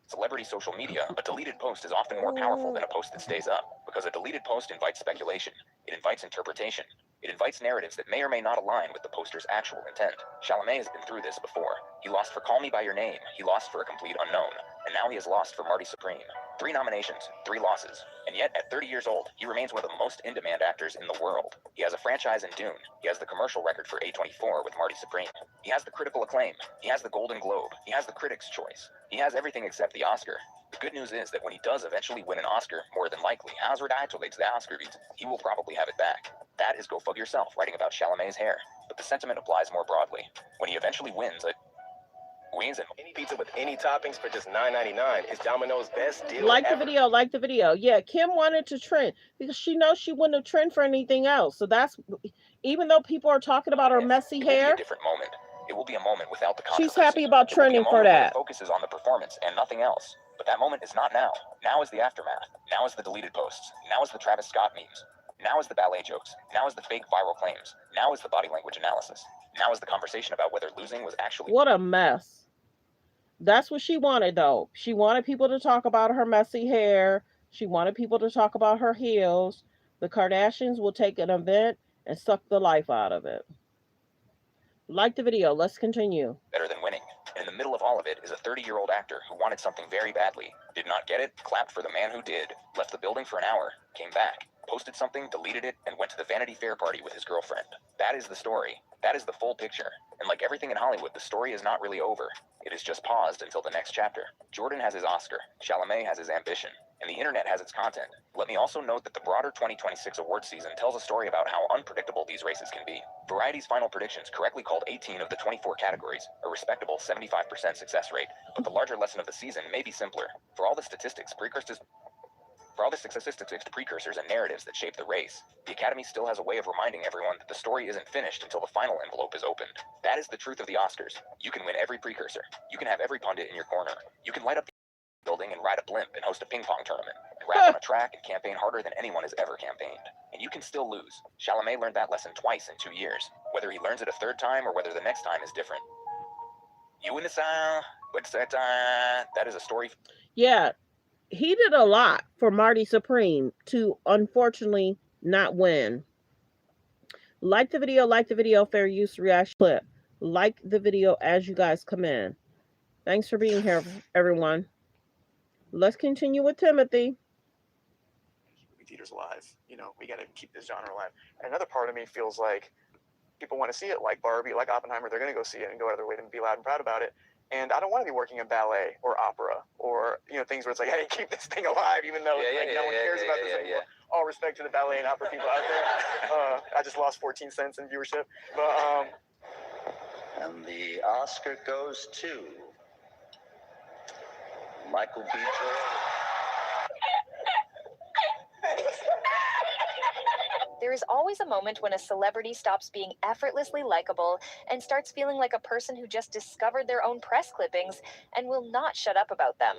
Celebrity social media, a deleted post is often more powerful than a post that stays up, because a deleted post invites speculation, it invites interpretation, it invites narratives that may or may not align with the poster's actual intent. Chalamet has been through this before. He lost for Call Me By Your Name, he lost for A Complete Unknown, and now he has lost for Marty Supreme. 3 nominations, 3 losses, and yet at 30 years old, he remains one of the most in-demand actors in the world. He has a franchise in Dune, he has the commercial record for A24 with Marty Supreme, he has the critical acclaim, he has the Golden Globe, he has the Critics' Choice, he has everything except the Oscar. The good news is that when he does eventually win an Oscar, more than likely, the Oscar beat, he will probably have it back. That is go fuck yourself writing about Chalamet's hair, but the sentiment applies more broadly. When he eventually wins, any pizza with any toppings for just $9.99 is Domino's best deal Like ever. the video. Yeah, Kim wanted to trend because she knows she wouldn't have trend for anything else. So that's, even though people are talking about her messy it will hair, be a different moment. It will be a moment without the controversy. she's happy about trending for that. It focuses on the performance and nothing else. But that moment is not now. Now is the aftermath. Now is the deleted posts. Now is the Travis Scott memes. Now is the ballet jokes. Now is the fake viral claims. Now is the body language analysis. Now is the conversation about whether losing was actually... What a mess. That's what she wanted, though. She wanted people to talk about her messy hair. She wanted people to talk about her heels. The Kardashians will take an event and suck the life out of it. Like the video. Let's continue. Better than winning. And in the middle of all of it is a 30-year-old actor who wanted something very badly, did not get it, clapped for the man who did, left the building for an hour, came back, posted something, deleted it, and went to the Vanity Fair party with his girlfriend. That is the story. That is the full picture. And like everything in Hollywood, the story is not really over. It is just paused until the next chapter. Jordan has his Oscar, Chalamet has his ambition, and the internet has its content. Let me also note that the broader 2026 award season tells a story about how unpredictable these races can be. Variety's final predictions correctly called 18 of the 24 categories, a respectable 75% success rate, but the larger lesson of the season may be simpler. For all the statistics, precursors and narratives that shape the race, the Academy still has a way of reminding everyone that the story isn't finished until the final envelope is opened. That is the truth of the Oscars. You can win every precursor. You can have every pundit in your corner. You can light up the building and ride a blimp and host a ping pong tournament, and rap on a track and campaign harder than anyone has ever campaigned. And you can still lose. Chalamet learned that lesson twice in 2 years. Whether he learns it a third time or whether the next time is different. You in the style, what's that? That is a story. Yeah. He did a lot for Marty Supreme to unfortunately not win. Like the video, fair use reaction clip. Like the video as you guys come in. Thanks for being here, everyone. Let's continue with Timothy. Movie theaters alive. You know, we got to keep this genre alive. And another part of me feels like people want to see it, like Barbie, like Oppenheimer. They're going to go see it and go out of their way to be loud and proud about it. And I don't want to be working in ballet or opera or, you know, things where it's like, hey, keep this thing alive, even though no one cares about this anymore. All respect to the ballet and opera people out there. I just lost 14 cents in viewership. But and the Oscar goes to Michael B. Jordan. There is always a moment when a celebrity stops being effortlessly likable and starts feeling like a person who just discovered their own press clippings and will not shut up about them.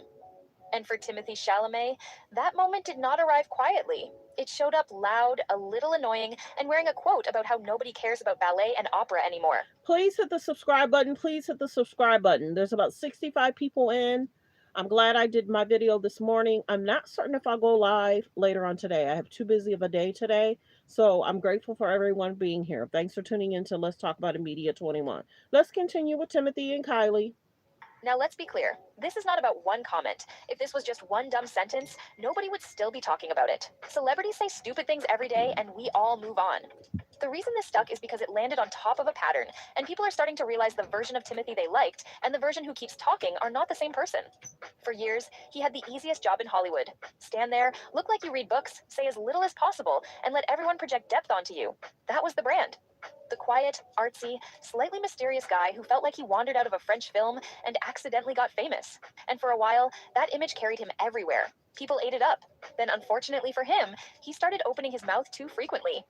And for Timothée Chalamet, that moment did not arrive quietly. It showed up loud, a little annoying, and wearing a quote about how nobody cares about ballet and opera anymore. Please hit the subscribe button. Please hit the subscribe button. There's about 65 people in. I'm glad I did my video this morning. I'm not certain if I'll go live later on today. I have too busy of a day today. So I'm grateful for everyone being here. Thanks for tuning in to Let's Talk About It Media 21. Let's continue with Timothy and Kylie. Now let's be clear. This is not about one comment. If this was just one dumb sentence, nobody would still be talking about it. Celebrities say stupid things every day and we all move on. The reason this stuck is because it landed on top of a pattern, and people are starting to realize the version of Timothy they liked and the version who keeps talking are not the same person. For years, he had the easiest job in Hollywood. Stand there, look like you read books, say as little as possible, and let everyone project depth onto you. That was the brand. The quiet, artsy, slightly mysterious guy who felt like he wandered out of a French film and accidentally got famous. And for a while, that image carried him everywhere. People ate it up. Then, unfortunately for him, he started opening his mouth too frequently.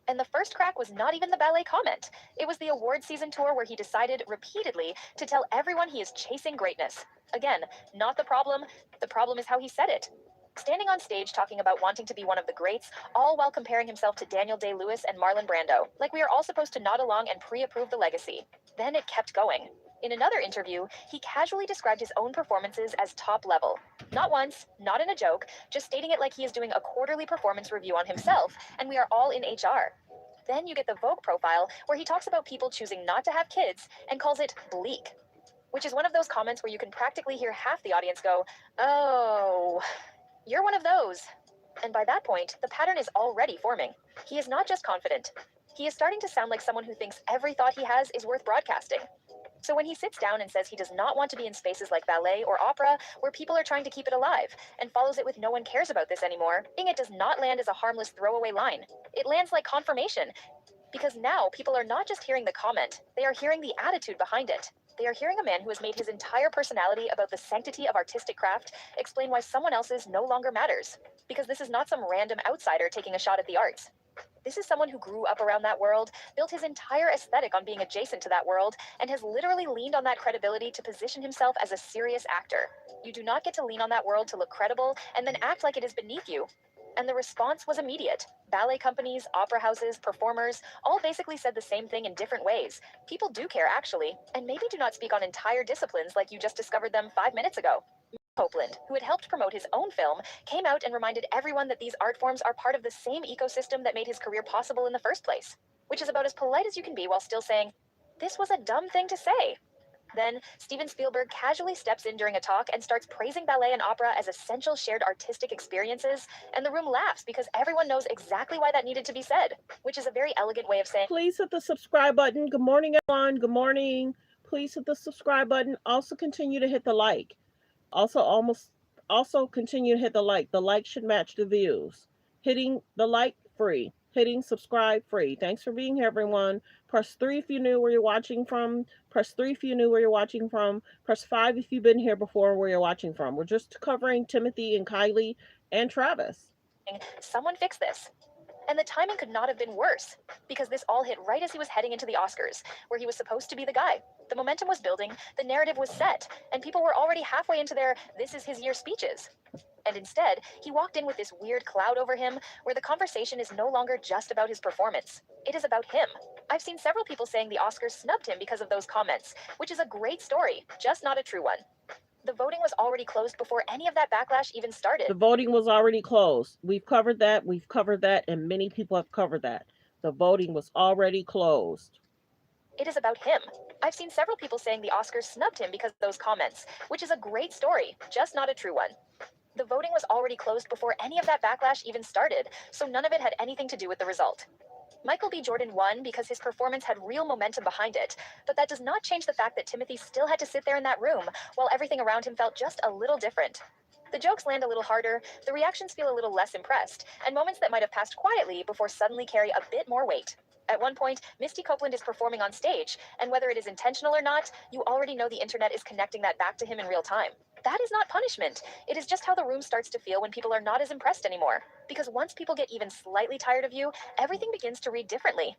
And the first crack was not even the ballet comment. It was the award season tour where he decided repeatedly to tell everyone he is chasing greatness. Again, not the problem. The problem is how he said it. Standing on stage talking about wanting to be one of the greats, all while comparing himself to Daniel Day-Lewis and Marlon Brando, like we are all supposed to nod along and pre-approve the legacy. Then it kept going. In another interview, he casually described his own performances as top level. Not once, not in a joke, just stating it like he is doing a quarterly performance review on himself, and we are all in HR. Then you get the Vogue profile, where he talks about people choosing not to have kids and calls it bleak. Which is one of those comments where you can practically hear half the audience go, "Oh, you're one of those." And by that point, the pattern is already forming. He is not just confident. He is starting to sound like someone who thinks every thought he has is worth broadcasting. So when he sits down and says he does not want to be in spaces like ballet or opera, where people are trying to keep it alive, and follows it with "no one cares about this anymore," it does not land as a harmless throwaway line. It lands like confirmation. Because now people are not just hearing the comment, they are hearing the attitude behind it. They are hearing a man who has made his entire personality about the sanctity of artistic craft explain why someone else's no longer matters. Because this is not some random outsider taking a shot at the arts. This is someone who grew up around that world, built his entire aesthetic on being adjacent to that world, and has literally leaned on that credibility to position himself as a serious actor. You do not get to lean on that world to look credible and then act like it is beneath you. And the response was immediate. Ballet companies, opera houses, performers, all basically said the same thing in different ways. People do care, actually, and maybe do not speak on entire disciplines like you just discovered them 5 minutes ago. Copeland, who had helped promote his own film, came out and reminded everyone that these art forms are part of the same ecosystem that made his career possible in the first place, which is about as polite as you can be while still saying, "This was a dumb thing to say." Then, Steven Spielberg casually steps in during a talk and starts praising ballet and opera as essential shared artistic experiences, and the room laughs because everyone knows exactly why that needed to be said, which is a very elegant way of saying, please hit the subscribe button. Good morning, everyone. Good morning. Please hit the subscribe button. Also continue to hit the like. Also continue to hit the like. The like should match the views. Hitting the like free. Hitting subscribe free. Thanks for being here, everyone. Press 3 if you knew where you're watching from. Press 3 if you knew where you're watching from. Press 5 if you've been here before where you're watching from. We're just covering Timothy and Kylie and Travis. "Someone fix this." And the timing could not have been worse, because this all hit right as he was heading into the Oscars, where he was supposed to be the guy. The momentum was building, the narrative was set, and people were already halfway into their "this is his year" speeches. And instead, he walked in with this weird cloud over him, where the conversation is no longer just about his performance. It is about him. I've seen several people saying the Oscars snubbed him because of those comments, which is a great story, just not a true one. The voting was already closed before any of that backlash even started. The voting was already closed. We've covered that, and many people have covered that. The voting was already closed. It is about him. I've seen several people saying the Oscars snubbed him because of those comments, which is a great story, just not a true one. The voting was already closed before any of that backlash even started, so none of it had anything to do with the result. Michael B. Jordan won because his performance had real momentum behind it, but that does not change the fact that Timothy still had to sit there in that room, while everything around him felt just a little different. The jokes land a little harder, the reactions feel a little less impressed, and moments that might have passed quietly before suddenly carry a bit more weight. At one point, Misty Copeland is performing on stage, and whether it is intentional or not, you already know the internet is connecting that back to him in real time. That is not punishment. It is just how the room starts to feel when people are not as impressed anymore. Because once people get even slightly tired of you, everything begins to read differently.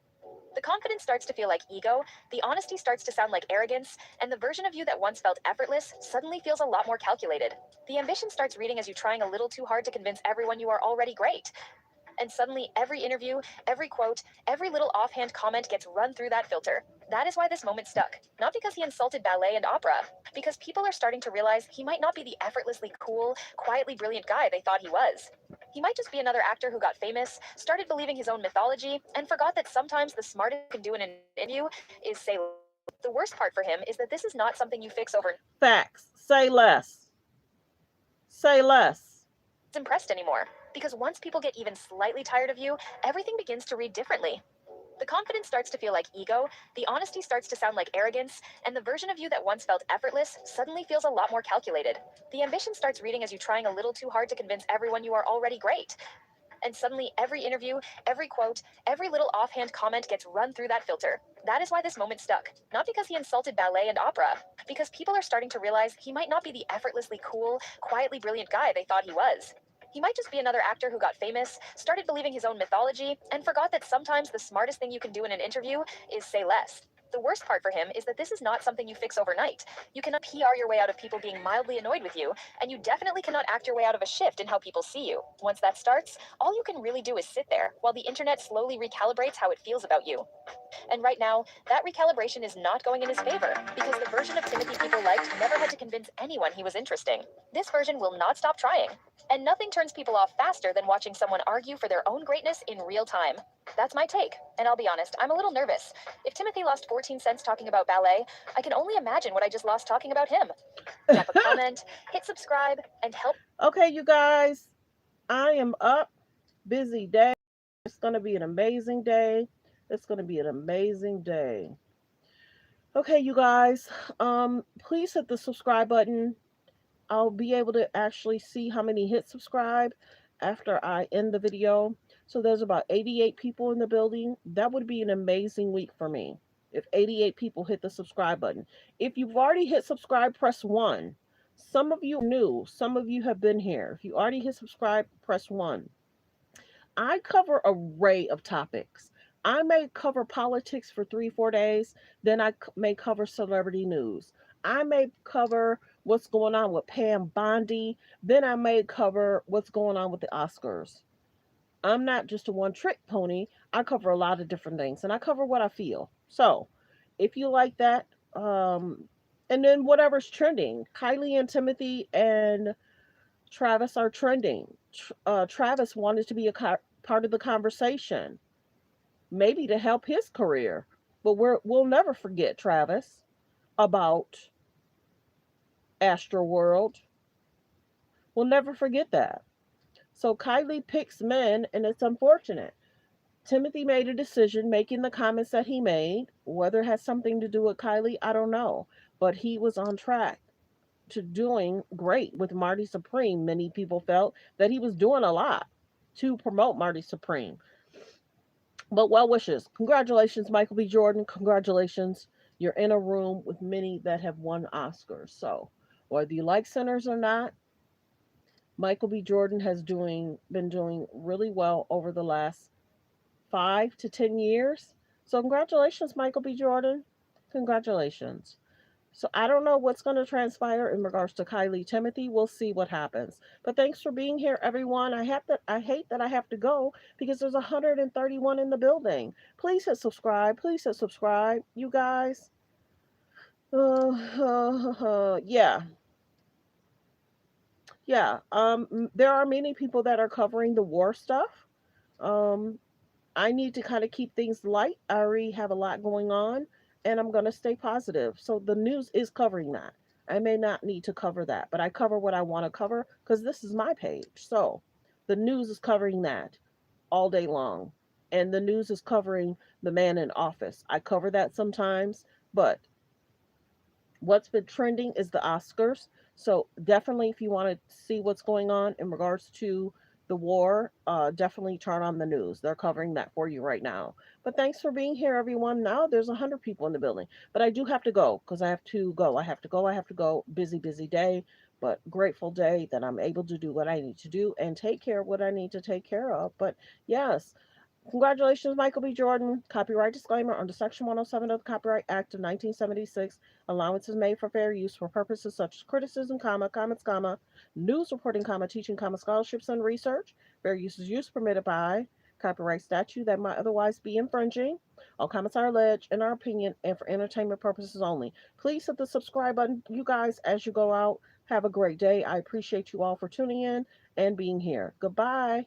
The confidence starts to feel like ego, the honesty starts to sound like arrogance, and the version of you that once felt effortless suddenly feels a lot more calculated. The ambition starts reading as you trying a little too hard to convince everyone you are already great. And suddenly, every interview, every quote, every little offhand comment gets run through that filter. That is why this moment stuck. Not because he insulted ballet and opera, because people are starting to realize he might not be the effortlessly cool, quietly brilliant guy they thought he was. He might just be another actor who got famous, started believing his own mythology, and forgot that sometimes the smartest you can do in an interview is say less. The worst part for him is that this is not something you fix over. Facts. Say less. Say less. Impressed anymore. Because once people get even slightly tired of you, everything begins to read differently. The confidence starts to feel like ego, the honesty starts to sound like arrogance, and the version of you that once felt effortless suddenly feels a lot more calculated. The ambition starts reading as you trying a little too hard to convince everyone you are already great. And suddenly every interview, every quote, every little offhand comment gets run through that filter. That is why this moment stuck. Not because he insulted ballet and opera, because people are starting to realize he might not be the effortlessly cool, quietly brilliant guy they thought he was. He might just be another actor who got famous, started believing his own mythology, and forgot that sometimes the smartest thing you can do in an interview is say less. The worst part for him is that this is not something you fix overnight. You cannot PR your way out of people being mildly annoyed with you, and you definitely cannot act your way out of a shift in how people see you. Once that starts, all you can really do is sit there while the internet slowly recalibrates how it feels about you. And right now, that recalibration is not going in his favor, because the version of Timothy people liked never had to convince anyone he was interesting. This version will not stop trying. And nothing turns people off faster than watching someone argue for their own greatness in real time. That's my take. And I'll be honest, I'm a little nervous. If Timothy lost 14 cents talking about ballet, I can only imagine what I just lost talking about him. Drop a comment, hit subscribe, and help. Okay, you guys, I am up. Busy day. It's going to be an amazing day. It's going to be an amazing day. Okay, you guys, please hit the subscribe button. I'll be able to actually see how many hit subscribe after I end the video. So there's about 88 people in the building. That would be an amazing week for me if 88 people hit the subscribe button. If you've already hit subscribe, press 1. Some of you are new. Some of you have been here. If you already hit subscribe, press 1. I cover an array of topics. I may cover politics for 3-4 days, then I may cover celebrity news. I may cover what's going on with Pam Bondi, then I may cover what's going on with the Oscars. I'm not just a one trick pony. I cover a lot of different things and I cover what I feel. So if you like that, and then whatever's trending, Kylie and Timothy and Travis are trending. Travis wanted to be a part of the conversation, maybe to help his career. But we'll never forget Travis about Astroworld. We'll never forget that. So Kylie picks men, and it's unfortunate. Timothy made a decision making the comments that he made. Whether it has something to do with Kylie, I don't know. But he was on track to doing great with Marty Supreme. Many people felt that he was doing a lot to promote Marty Supreme. But well wishes. Congratulations, Michael B. Jordan. Congratulations. You're in a room with many that have won Oscars. So whether you like Sinners or not, Michael B. Jordan has been doing really well over the last 5 to 10 years. So congratulations, Michael B. Jordan. Congratulations. So I don't know what's going to transpire in regards to Kylie Timothy. We'll see what happens. But thanks for being here, everyone. I hate that I have to go because there's 131 in the building. Please hit subscribe. Please hit subscribe, you guys. Yeah. Yeah. There are many people that are covering the war stuff. Um, I need to kind of keep things light. I already have a lot going on and I'm going to stay positive. So the news is covering that. I may not need to cover that, but I cover what I want to cover because this is my page. So the news is covering that all day long. And the news is covering the man in office. I cover that sometimes, but what's been trending is the Oscars. So definitely, if you want to see what's going on in regards to the war, definitely turn on the news. They're covering that for you right now. But thanks for being here, everyone. Now there's 100 people in the building, but I do have to go because I have to go. I have to go. I have to go. Busy, busy day, but grateful day that I'm able to do what I need to do and take care of what I need to take care of. But yes, congratulations, Michael B. Jordan. Copyright disclaimer under Section 107 of the Copyright Act of 1976. Allowance is made for fair use for purposes such as criticism, comments, news reporting, teaching, scholarships, and research. Fair use is use permitted by copyright statute that might otherwise be infringing. All comments are alleged in our opinion and for entertainment purposes only. Please hit the subscribe button, you guys, as you go out. Have a great day. I appreciate you all for tuning in and being here. Goodbye.